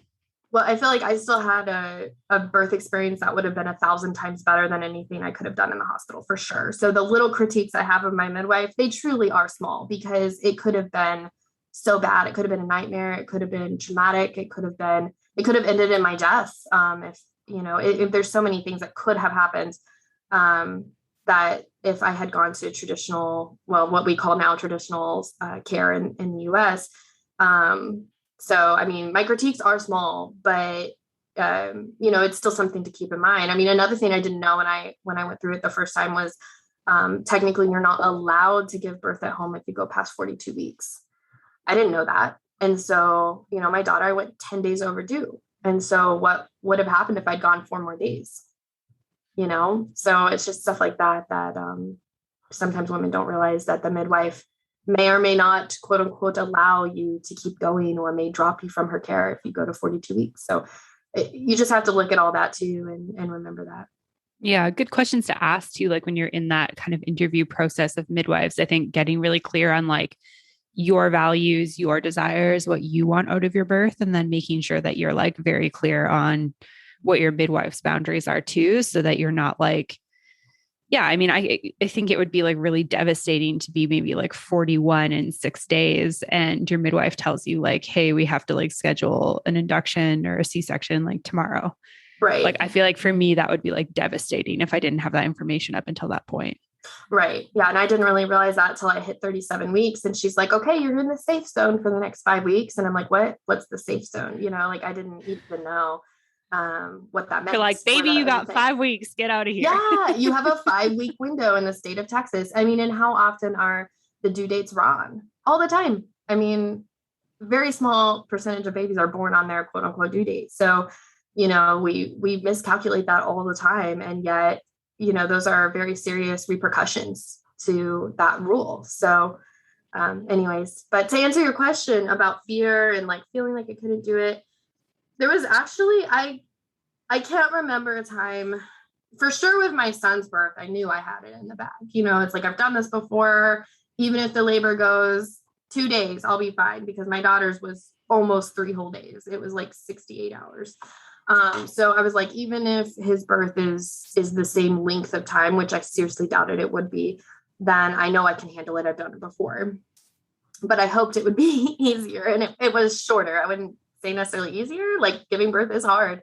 Well, I feel like I still had a birth experience that would have been 1,000 times better than anything I could have done in the hospital, for sure. So the little critiques I have of my midwife, they truly are small, because it could have been so bad. It could have been a nightmare. It could have been traumatic. It could have ended in my death. If there's so many things that could have happened, that if I had gone to traditional, what we call now traditional care in the US. So, I mean, my critiques are small, but, it's still something to keep in mind. I mean, another thing I didn't know when I went through it the first time was, technically you're not allowed to give birth at home if you go past 42 weeks. I didn't know that. And so, my daughter, I went 10 days overdue. And so what would have happened if I'd gone 4 more days? So it's just stuff like that sometimes women don't realize, that the midwife may or may not, quote unquote, allow you to keep going, or may drop you from her care if you go to 42 weeks. So you just have to look at all that too, and remember that. Yeah. Good questions to ask too. Like when you're in that kind of interview process of midwives, I think getting really clear on like your values, your desires, what you want out of your birth, and then making sure that you're like very clear on what your midwife's boundaries are too, so that you're not like, yeah, I mean, I think it would be like really devastating to be maybe like 41 in 6 days, and your midwife tells you like, hey, we have to like schedule an induction or a C-section like tomorrow. Right. Like, I feel like for me, that would be like devastating if I didn't have that information up until that point. Right. Yeah. And I didn't really realize that until I hit 37 weeks. And she's like, okay, you're in the safe zone for the next 5 weeks. And I'm like, what's the safe zone? Like I didn't even know what that meant. You're like, baby, you got 5 weeks, get out of here. Yeah. You have a 5-week window in the state of Texas. I mean, and how often are the due dates wrong? All the time. I mean, very small percentage of babies are born on their quote unquote due date. So, we miscalculate that all the time. And yet, those are very serious repercussions to that rule. So anyways, but to answer your question about fear and like feeling like I couldn't do it, there was actually, I can't remember a time for sure with my son's birth. I knew I had it in the bag. It's like, I've done this before. Even if the labor goes 2 days, I'll be fine, because my daughter's was almost 3 whole days. It was like 68 hours. So I was like, even if his birth is the same length of time, which I seriously doubted it would be, then I know I can handle it. I've done it before, but I hoped it would be easier, and it was shorter. I wouldn't say necessarily easier, like giving birth is hard.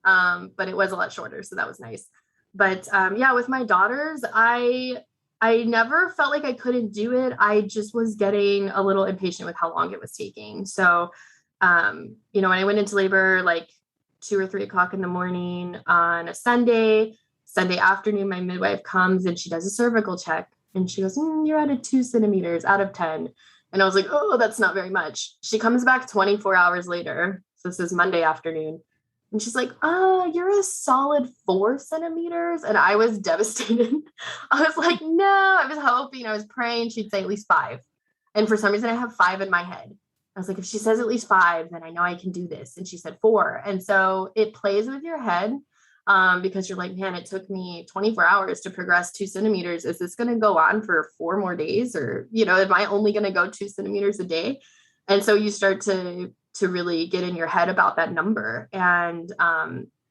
But it was a lot shorter. So that was nice. But, yeah, with my daughters, I never felt like I couldn't do it. I just was getting a little impatient with how long it was taking. So, when I went into labor, like 2 or 3 o'clock in the morning on a Sunday afternoon, my midwife comes and she does a cervical check, and she goes, you're at a 2 centimeters out of 10. And I was like, oh, that's not very much. She comes back 24 hours later. So this is Monday afternoon. And she's like, oh, you're a solid 4 centimeters. And I was devastated. I was like, no, I was hoping, I was praying she'd say at least 5. And for some reason, I have 5 in my head. I was like, if she says at least 5, then I know I can do this. And she said 4. And so it plays with your head because you're like, man, it took me 24 hours to progress 2 centimeters. Is this going to go on for 4 more days? Or, am I only going to go 2 centimeters a day? And so you start to really get in your head about that number. And,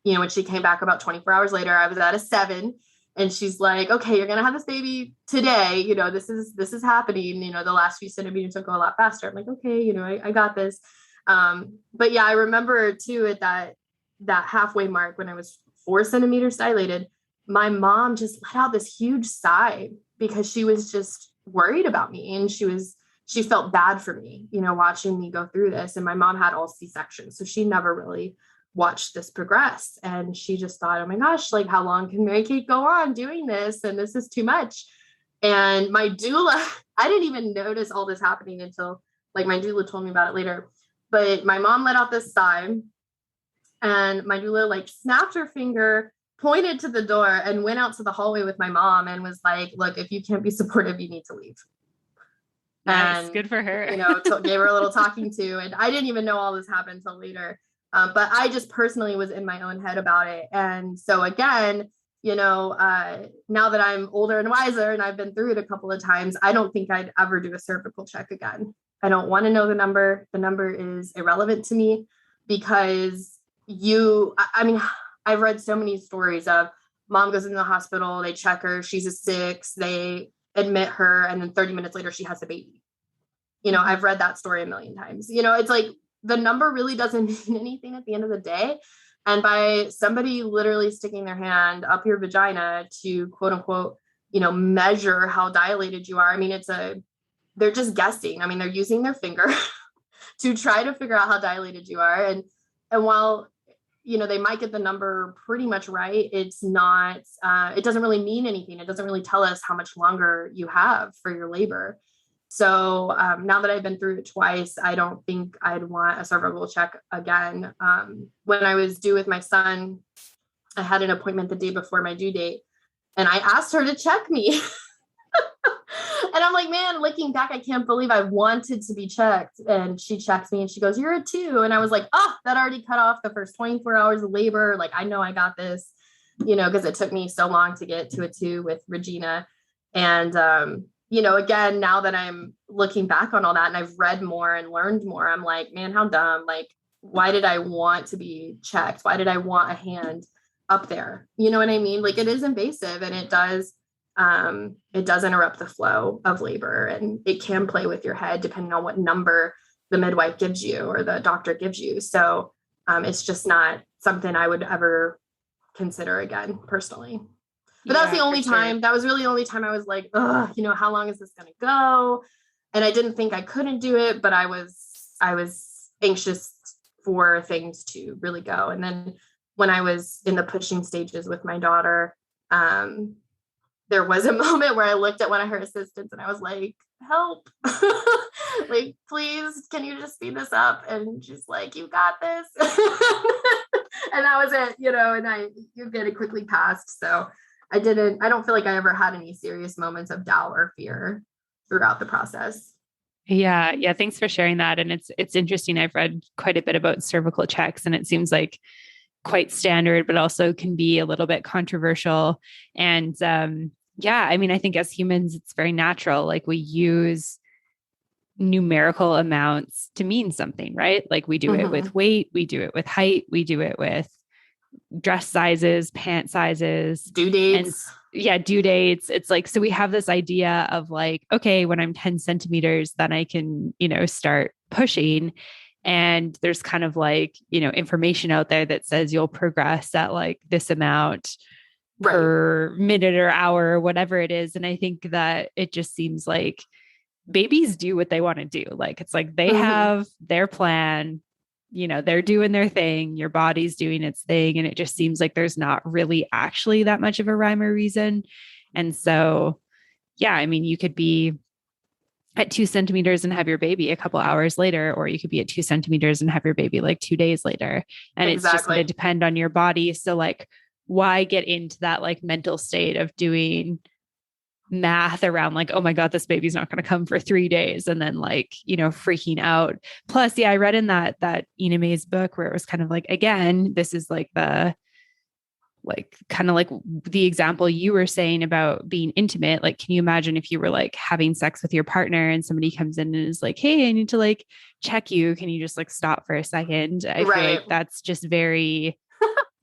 when she came back about 24 hours later, I was at a 7. And she's like, okay, you're going to have this baby today. This is happening. The last few centimeters will go a lot faster. I'm like, okay, I got this. But yeah, I remember too at that halfway mark when I was 4 centimeters dilated, my mom just let out this huge sigh because she was just worried about me. And she felt bad for me, watching me go through this. And my mom had all C-sections. So she never really watched this progress. And she just thought, oh my gosh, like how long can Mary Kate go on doing this? And this is too much. And my doula, I didn't even notice all this happening until like my doula told me about it later. But my mom let out this sigh and my doula like snapped her finger, pointed to the door and went out to the hallway with my mom and was like, look, if you can't be supportive, you need to leave. Nice. And, good for her. Gave her a little talking to, and I didn't even know all this happened until later. But I just personally was in my own head about it. And so again, now that I'm older and wiser and I've been through it a couple of times, I don't think I'd ever do a cervical check again. I don't want to know the number. The number is irrelevant to me because I've read so many stories of mom goes into the hospital, they check her, she's a 6, they admit her, and then 30 minutes later, she has a baby. I've read that story a million times. It's like the number really doesn't mean anything at the end of the day. And by somebody literally sticking their hand up your vagina to quote unquote, measure how dilated you are. I mean, they're just guessing. I mean, they're using their finger to try to figure out how dilated you are. And while, they might get the number pretty much right, it's not, it doesn't really mean anything. It doesn't really tell us how much longer you have for your labor. So now that I've been through it twice, I don't think I'd want a cervical check again. When I was due with my son, I had an appointment the day before my due date, and I asked her to check me. And I'm like, man, looking back, I can't believe I wanted to be checked. And she checks me and she goes, you're a 2. And I was like, oh, that already cut off the first 24 hours of labor. Like, I know I got this, because it took me so long to get to a 2 with Regina. And, again, now that I'm looking back on all that and I've read more and learned more, I'm like, man, how dumb. Like, why did I want to be checked? Why did I want a hand up there? You know what I mean? Like, it is invasive and it does interrupt the flow of labor, and it can play with your head depending on what number the midwife gives you or the doctor gives you. So it's just not something I would ever consider again, personally. But that was the only time, that was really the only time I was like, ugh, how long is this going to go? And I didn't think I couldn't do it, but I was anxious for things to really go. And then when I was in the pushing stages with my daughter, there was a moment where I looked at one of her assistants and I was like, help, like, please, can you just speed this up? And she's like, you got this. And that was it, and it quickly passed. So I don't feel like I ever had any serious moments of doubt or fear throughout the process. Yeah. Yeah. Thanks for sharing that. And it's interesting. I've read quite a bit about cervical checks, and it seems like quite standard, but also can be a little bit controversial. And, I mean, I think as humans, it's very natural. Like, we use numerical amounts to mean something, right? Like, we do it with weight, we do it with height, we do it with dress sizes, pant sizes, due dates. Due dates. It's like, so we have this idea of like, okay, when I'm 10 centimeters, then I can, start pushing. And there's kind of like, information out there that says you'll progress at like this amount per minute or hour, or whatever it is. And I think that it just seems like babies do what they want to do. Like, it's like they have their plan, they're doing their thing, your body's doing its thing. And it just seems like there's not really actually that much of a rhyme or reason. And so, I mean, you could be at 2 centimeters and have your baby a couple hours later, or you could be at 2 centimeters and have your baby like 2 days later. And it's just going to Exactly. depend on your body. So like, why get into that like mental state of doing math around like, oh my God, this baby's not going to come for 3 days. And then like, freaking out. Plus, yeah, I read in that Ina May's book where it was kind of like, again, this is like kind of like the example you were saying about being intimate. Like, can you imagine if you were like having sex with your partner and somebody comes in and is like, hey, I need to like check you. Can you just like stop for a second? I feel Right. like that's just very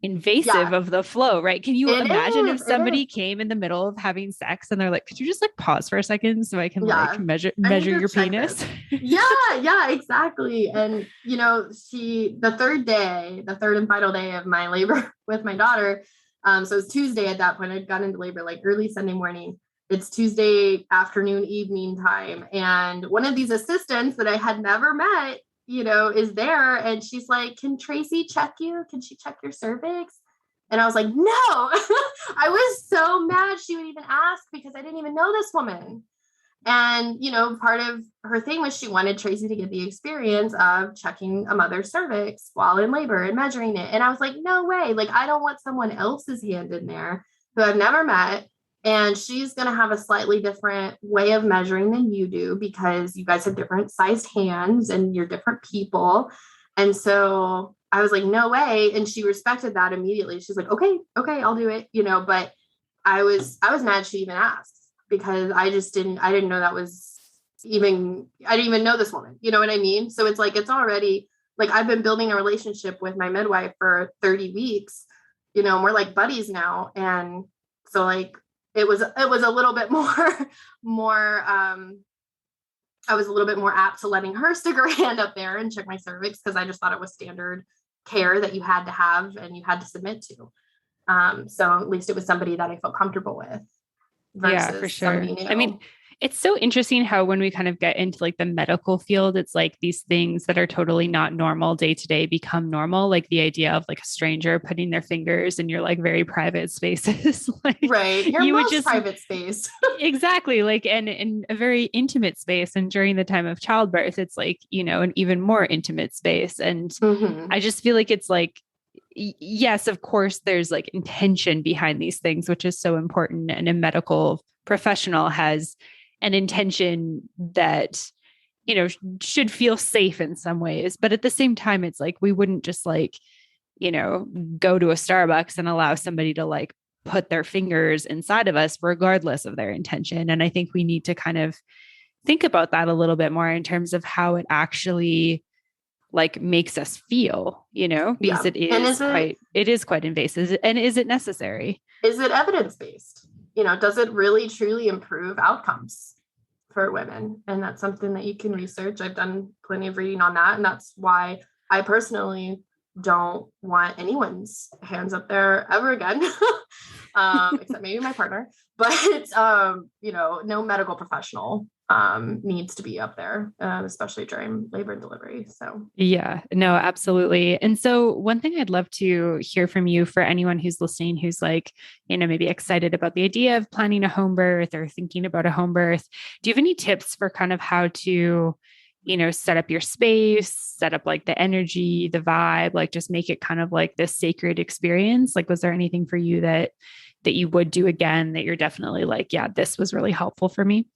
invasive Yeah, of the flow, right? Can you it imagine if is. It is. somebody came in the middle of having sex and they're like, could you just like pause for a second so I can like Yeah. measure I need measure to your check penis? this. Yeah, yeah, exactly. And the third and final day of my labor with my daughter. So it's Tuesday at that point. I'd gotten into labor like early Sunday morning. It's Tuesday afternoon, evening time. And one of these assistants that I had never met, is there. And she's like, can Tracy check you? Can she check your cervix? And I was like, no. I was so mad she would even ask because I didn't even know this woman. And, part of her thing was she wanted Tracy to get the experience of checking a mother's cervix while in labor and measuring it. And I was like, no way. Like, I don't want someone else's hand in there who I've never met. And she's going to have a slightly different way of measuring than you do because you guys have different sized hands and you're different people. And so I was like, no way. And she respected that immediately. She's like, okay, I'll do it, but I was mad she even asked because I didn't know that was even, I didn't even know this woman, you know what I mean? So it's like, it's already like, I've been building a relationship with my midwife for 30 weeks, and we're like buddies now. And so like, it was a little bit more, I was a little bit more apt to letting her stick her hand up there and check my cervix because I just thought it was standard care that you had to have and you had to submit to. So at least it was somebody that I felt comfortable with Yeah, for versus sure. somebody I mean, new. it's so interesting how when we kind of get into like the medical field, it's like these things that are totally not normal day to day become normal. Like the idea of like a stranger putting their fingers in your like very private spaces. Like Right. Your you would most just private space. exactly like and in a very intimate space. And during the time of childbirth, it's like, an even more intimate space. And Mm-hmm. I just feel like it's like yes, of course, there's like intention behind these things, which is so important. And a medical professional has an intention that, should feel safe in some ways. But at the same time, it's like we wouldn't just like, go to a Starbucks and allow somebody to like put their fingers inside of us, regardless of their intention. And I think we need to kind of think about that a little bit more in terms of how it actually like makes us feel, because Yeah. And it is quite invasive. And is it necessary? is it evidence-based? Does it really truly improve outcomes for women? And that's something that you can research. I've done plenty of reading on that. And that's why I personally don't want anyone's hands up there ever again. Except maybe my partner, but no medical professional needs to be up there, especially during labor and delivery. So Yeah, no, absolutely. And so one thing I'd love to hear from you for anyone who's listening, who's like, maybe excited about the idea of planning a home birth or thinking about a home birth. Do you have any tips for kind of how to, set up your space, set up like the energy, the vibe, like just make it kind of like this sacred experience? Like, was there anything for you that you would do again that you're definitely like, yeah, this was really helpful for me?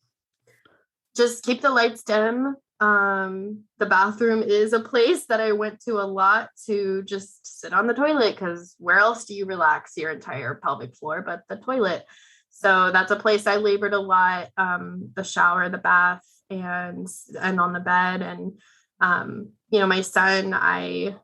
just keep the lights dim. The bathroom is a place that I went to a lot to just sit on the toilet because where else do you relax your entire pelvic floor but the toilet? So that's a place I labored a lot. The shower, the bath, and on the bed. And my son, I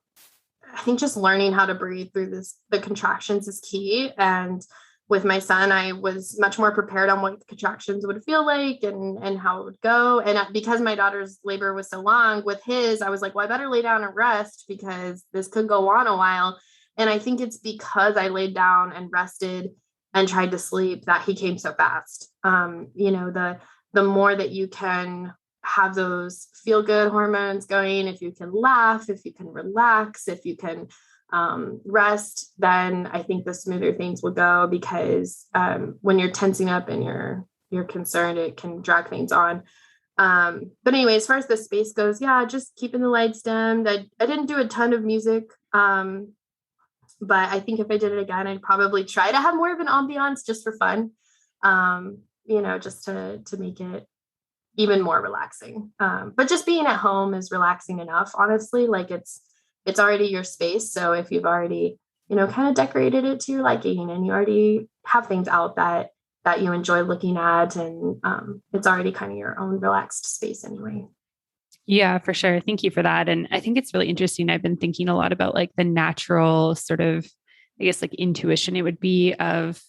think just learning how to breathe through the contractions is key. And with my son, I was much more prepared on what the contractions would feel like and how it would go. And because my daughter's labor was so long with his, I was like, well, I better lay down and rest because this could go on a while. And I think it's because I laid down and rested and tried to sleep that he came so fast. The more that you can have those feel good hormones going, if you can laugh, if you can relax, if you can rest, then I think the smoother things will go because when you're tensing up and you're concerned, it can drag things on. But anyway, as far as the space goes, yeah, just keeping the lights dimmed. I didn't do a ton of music. But I think if I did it again, I'd probably try to have more of an ambiance just for fun. Just to make it even more relaxing. But just being at home is relaxing enough, honestly. Like it's already your space. So if you've already, kind of decorated it to your liking and you already have things out that you enjoy looking at, and it's already kind of your own relaxed space anyway. Yeah, for sure. Thank you for that. And I think it's really interesting. I've been thinking a lot about like the natural sort of, I guess, like intuition it would be of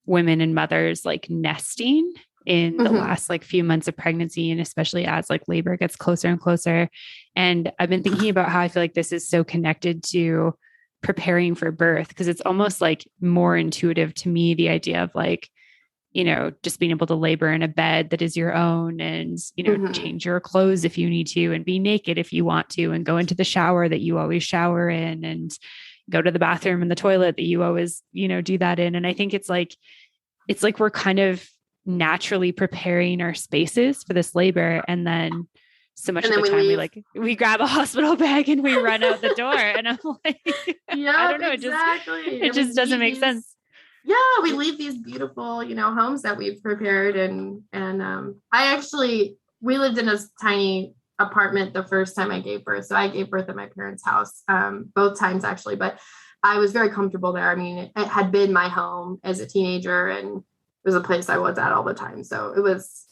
women and mothers like nesting in the Mm-hmm. last like few months of pregnancy, and especially as like labor gets closer and closer. And I've been thinking about how I feel like this is so connected to preparing for birth, because it's almost like more intuitive to me, the idea of like, just being able to labor in a bed that is your own, and, Mm-hmm. change your clothes if you need to, and be naked if you want to, and go into the shower that you always shower in, and go to the bathroom and the toilet that you always, do that in. And I think it's like we're kind of naturally preparing our spaces for this labor. And then so much And of then the we time leave. we grab a hospital bag and we run out the door. And I'm like, I Yep, don't know. exactly. It And we just doesn't leave make sense. these, yeah, we leave these beautiful, homes that we've prepared. And we lived in a tiny apartment the first time I gave birth. So I gave birth at my parents' house, both times actually, but I was very comfortable there. I mean, it had been my home as a teenager, and it was a place I was at all the time. So it was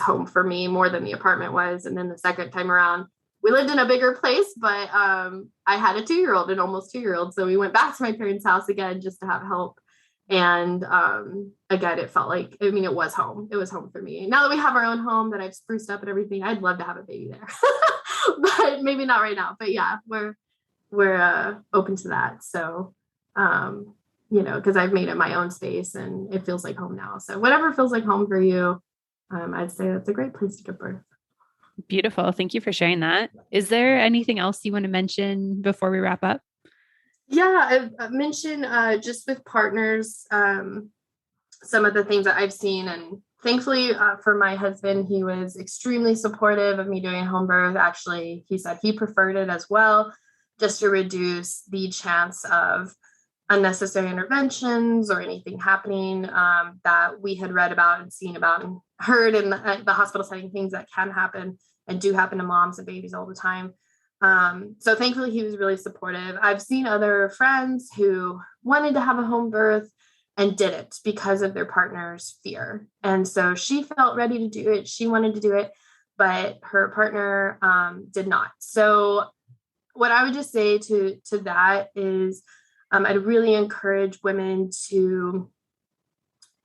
home for me more than the apartment was. And then the second time around, we lived in a bigger place, but I had a 2-year-old, an almost 2-year-old. So we went back to my parents' house again just to have help. And again, it felt like, I mean, it was home. It was home for me. Now that we have our own home that I've spruced up and everything, I'd love to have a baby there, but maybe not right now. But yeah, we're open to that. So, because I've made it my own space and it feels like home now. So whatever feels like home for you, I'd say that's a great place to give birth. Beautiful. Thank you for sharing that. Is there anything else you want to mention before we wrap up? Yeah, I've mentioned just with partners, some of the things that I've seen. And thankfully for my husband, he was extremely supportive of me doing home birth. Actually, he said he preferred it as well, just to reduce the chance of unnecessary interventions or anything happening that we had read about and seen about and heard in the hospital setting, things that can happen and do happen to moms and babies all the time. So thankfully, he was really supportive. I've seen other friends who wanted to have a home birth and didn't because of their partner's fear. And so she felt ready to do it. She wanted to do it, but her partner did not. So what I would just say to that is I'd really encourage women to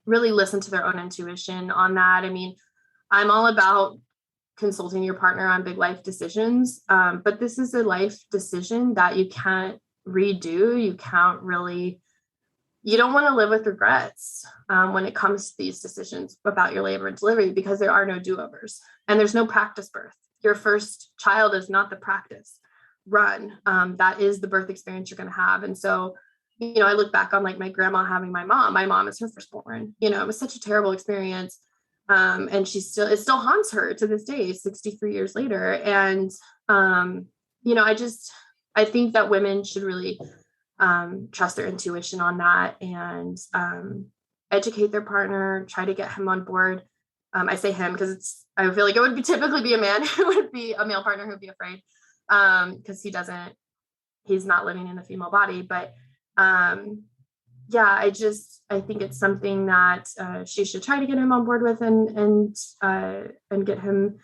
really listen to their own intuition on that. I mean, I'm all about consulting your partner on big life decisions, but this is a life decision that you can't redo. You don't want to live with regrets when it comes to these decisions about your labor and delivery, because there are no do-overs and there's no practice birth. Your first child is not the practice run. That is the birth experience you're going to have. And so, I look back on like my grandma having my mom. My mom is her firstborn. It was such a terrible experience. And it still haunts her to this day, 63 years later. And, I think that women should really trust their intuition on that, and educate their partner, try to get him on board. I say him because I feel like it would typically be a man who would be a male partner who would be afraid, because he's not living in a female body. But yeah, I think it's something that she should try to get him on board with, and get him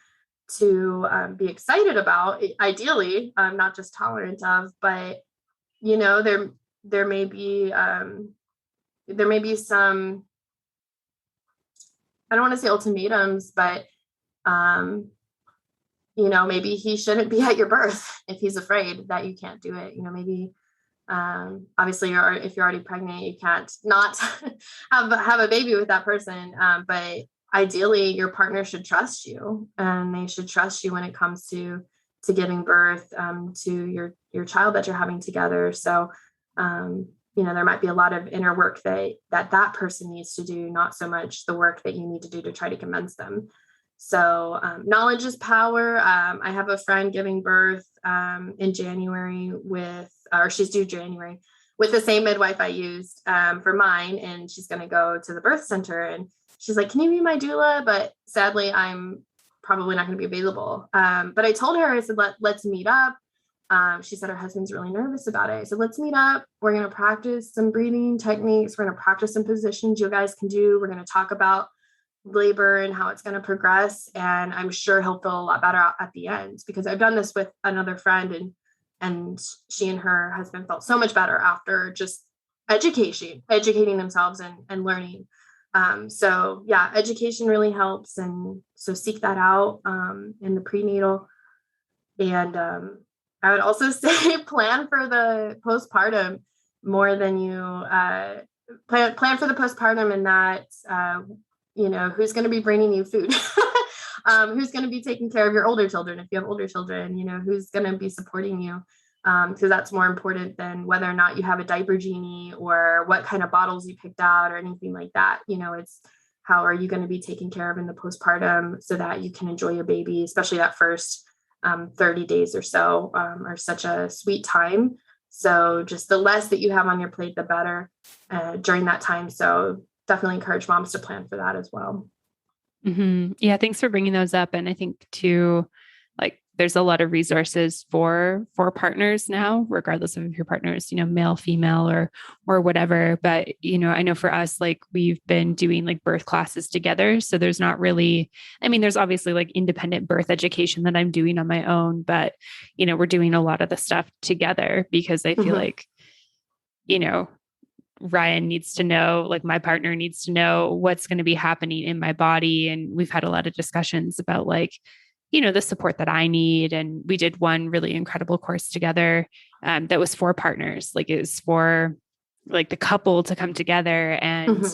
to be excited about, ideally, not just tolerant of. But there may be some, I don't want to say ultimatums, but maybe he shouldn't be at your birth if he's afraid that you can't do it. Maybe obviously if you're already pregnant, you can't not have a baby with that person, but ideally your partner should trust you, and they should trust you when it comes to giving birth to your child that you're having together. So there might be a lot of inner work that person needs to do, not so much the work that you need to do to try to convince them. So knowledge is power. I have a friend giving birth in January or she's due January with the same midwife I used for mine. And she's going to go to the birth center, and she's like, can you be my doula? But sadly, I'm probably not going to be available. But I told her, I said, let's meet up. She said her husband's really nervous about it. I said, let's meet up. We're going to practice some breathing techniques. We're going to practice some positions you guys can do. We're going to talk about labor and how it's going to progress. And I'm sure he'll feel a lot better at the end, because I've done this with another friend, and she and her husband felt so much better after just educating themselves and learning. So yeah, education really helps. And so seek that out in the prenatal. And I would also say plan for the postpartum more than you plan for the postpartum, and that, who's going to be bringing you food, who's going to be taking care of your older children. If you have older children, who's going to be supporting you. Because that's more important than whether or not you have a diaper genie or what kind of bottles you picked out or anything like that. It's how are you going to be taken care of in the postpartum so that you can enjoy your baby, especially that first 30 days or so are such a sweet time. So just the less that you have on your plate, the better during that time. So definitely encourage moms to plan for that as well. Mm-hmm. Yeah. Thanks for bringing those up. And I think too, like there's a lot of resources for partners now, regardless of if your partner is, male, female, or whatever. But, I know for us, like we've been doing like birth classes together. So there's not really, there's obviously like independent birth education that I'm doing on my own, but, we're doing a lot of the stuff together because I feel like, Ryan needs to know, like my partner needs to know what's going to be happening in my body. And we've had a lot of discussions about like, the support that I need. And we did one really incredible course together that was for partners. Like it was for like the couple to come together. And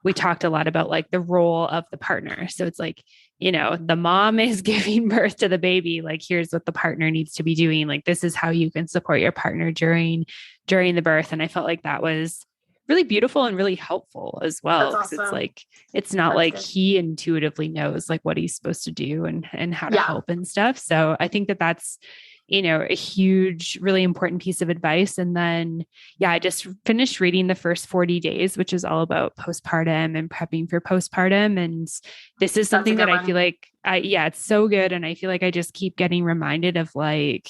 we talked a lot about like the role of the partner. So it's like, the mom is giving birth to the baby. Like, here's what the partner needs to be doing. Like, this is how you can support your partner during the birth. And I felt like that was really beautiful and really helpful as well. That's Because awesome. it's like, it's not That's like good. he intuitively knows like what he's supposed to do and how to help and stuff. So I think that that's, a huge, really important piece of advice. And then, I just finished reading the first 40 days, which is all about postpartum and prepping for postpartum. And this is something that I feel like, it's so good. And I feel like I just keep getting reminded of like,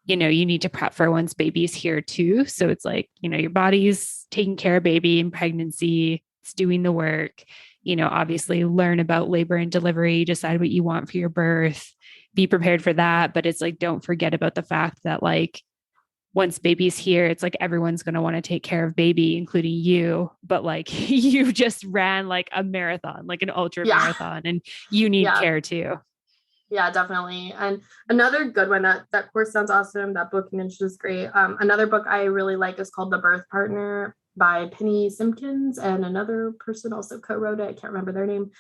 you need to prep for once baby's here too. So it's like, your body's taking care of baby in pregnancy, it's doing the work, obviously learn about labor and delivery, decide what you want for your birth, be prepared for that. But it's like, don't forget about the fact that like, once baby's here, it's like everyone's going to want to take care of baby, including you. But like you just ran like a marathon, like an ultra marathon, and you need care too. Yeah, definitely. And another good one, that course sounds awesome. That book you mentioned is great. Another book I really like is called The Birth Partner by Penny Simpkins, and another person also co-wrote it. I can't remember their name.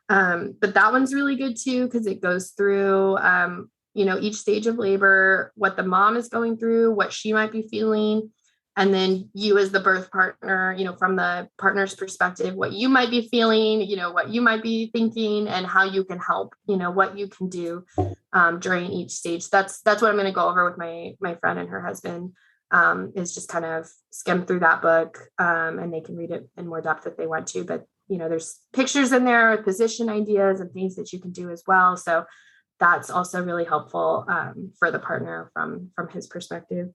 But that one's really good too, because it goes through, each stage of labor, what the mom is going through, what she might be feeling. And then you as the birth partner, from the partner's perspective, what you might be feeling, what you might be thinking, and how you can help, what you can do during each stage. That's what I'm going to go over with my friend and her husband, is just kind of skim through that book, and they can read it in more depth if they want to. But, there's pictures in there with position ideas and things that you can do as well. So that's also really helpful for the partner from his perspective.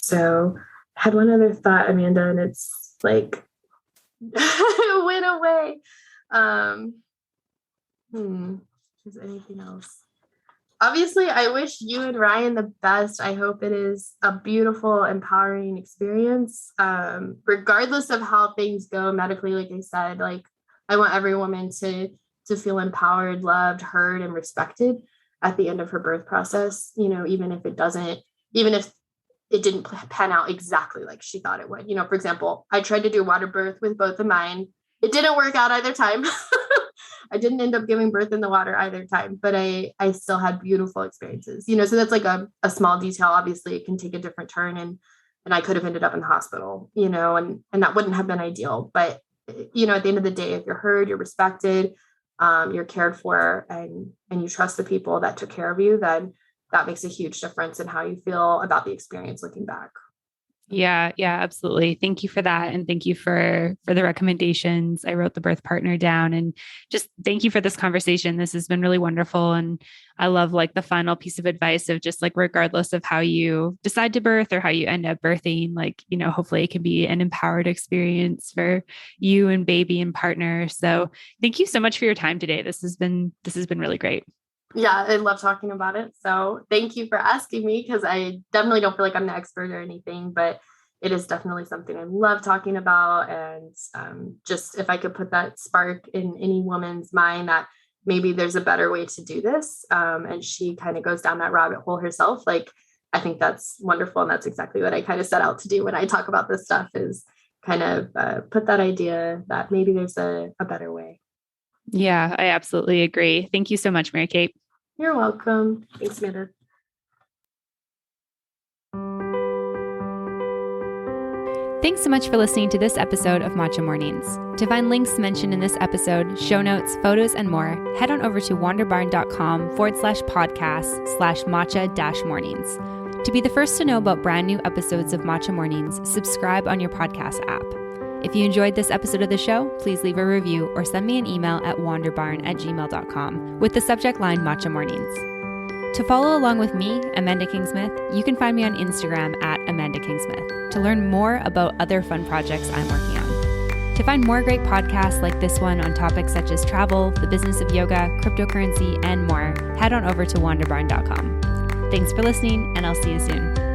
So I had one other thought, Amanda, and it's like it went away. Is there anything else? Obviously, I wish you and Ryan the best. I hope it is a beautiful, empowering experience. Regardless of how things go medically, like I said, like I want every woman to feel empowered, loved, heard, and respected at the end of her birth process, even if it didn't pan out exactly like she thought it would. For example, I tried to do water birth with both of mine. It didn't work out either time. I didn't end up giving birth in the water either time, but I still had beautiful experiences, so that's like a small detail. Obviously it can take a different turn, and I could have ended up in the hospital, and that wouldn't have been ideal. But, at the end of the day, if you're heard, you're respected, you're cared for, and you trust the people that took care of you, then that makes a huge difference in how you feel about the experience looking back. Yeah, absolutely. Thank you for that. And thank you for the recommendations. I wrote the birth partner down, and just thank you for this conversation. This has been really wonderful. And I love like the final piece of advice of just like, regardless of how you decide to birth or how you end up birthing, like, hopefully it can be an empowered experience for you and baby and partner. So thank you so much for your time today. This has been really great. Yeah, I love talking about it. So thank you for asking me, because I definitely don't feel like I'm the expert or anything, but it is definitely something I love talking about. And just if I could put that spark in any woman's mind that maybe there's a better way to do this, and she kind of goes down that rabbit hole herself, like, I think that's wonderful. And that's exactly what I kind of set out to do when I talk about this stuff, is kind of put that idea that maybe there's a better way. Yeah, I absolutely agree. Thank you so much, Mary Kate. You're welcome. Thanks, Meredith. Thanks so much for listening to this episode of Matcha Mornings. To find links mentioned in this episode, show notes, photos, and more, head on over to wanderbarn.com/podcast/matcha-mornings. To be the first to know about brand new episodes of Matcha Mornings, subscribe on your podcast app. If you enjoyed this episode of the show, please leave a review or send me an email at wanderbarn@gmail.com with the subject line Matcha Mornings. To follow along with me, Amanda Kingsmith, you can find me on Instagram at Amanda Kingsmith to learn more about other fun projects I'm working on. To find more great podcasts like this one on topics such as travel, the business of yoga, cryptocurrency, and more, head on over to wanderbarn.com. Thanks for listening, and I'll see you soon.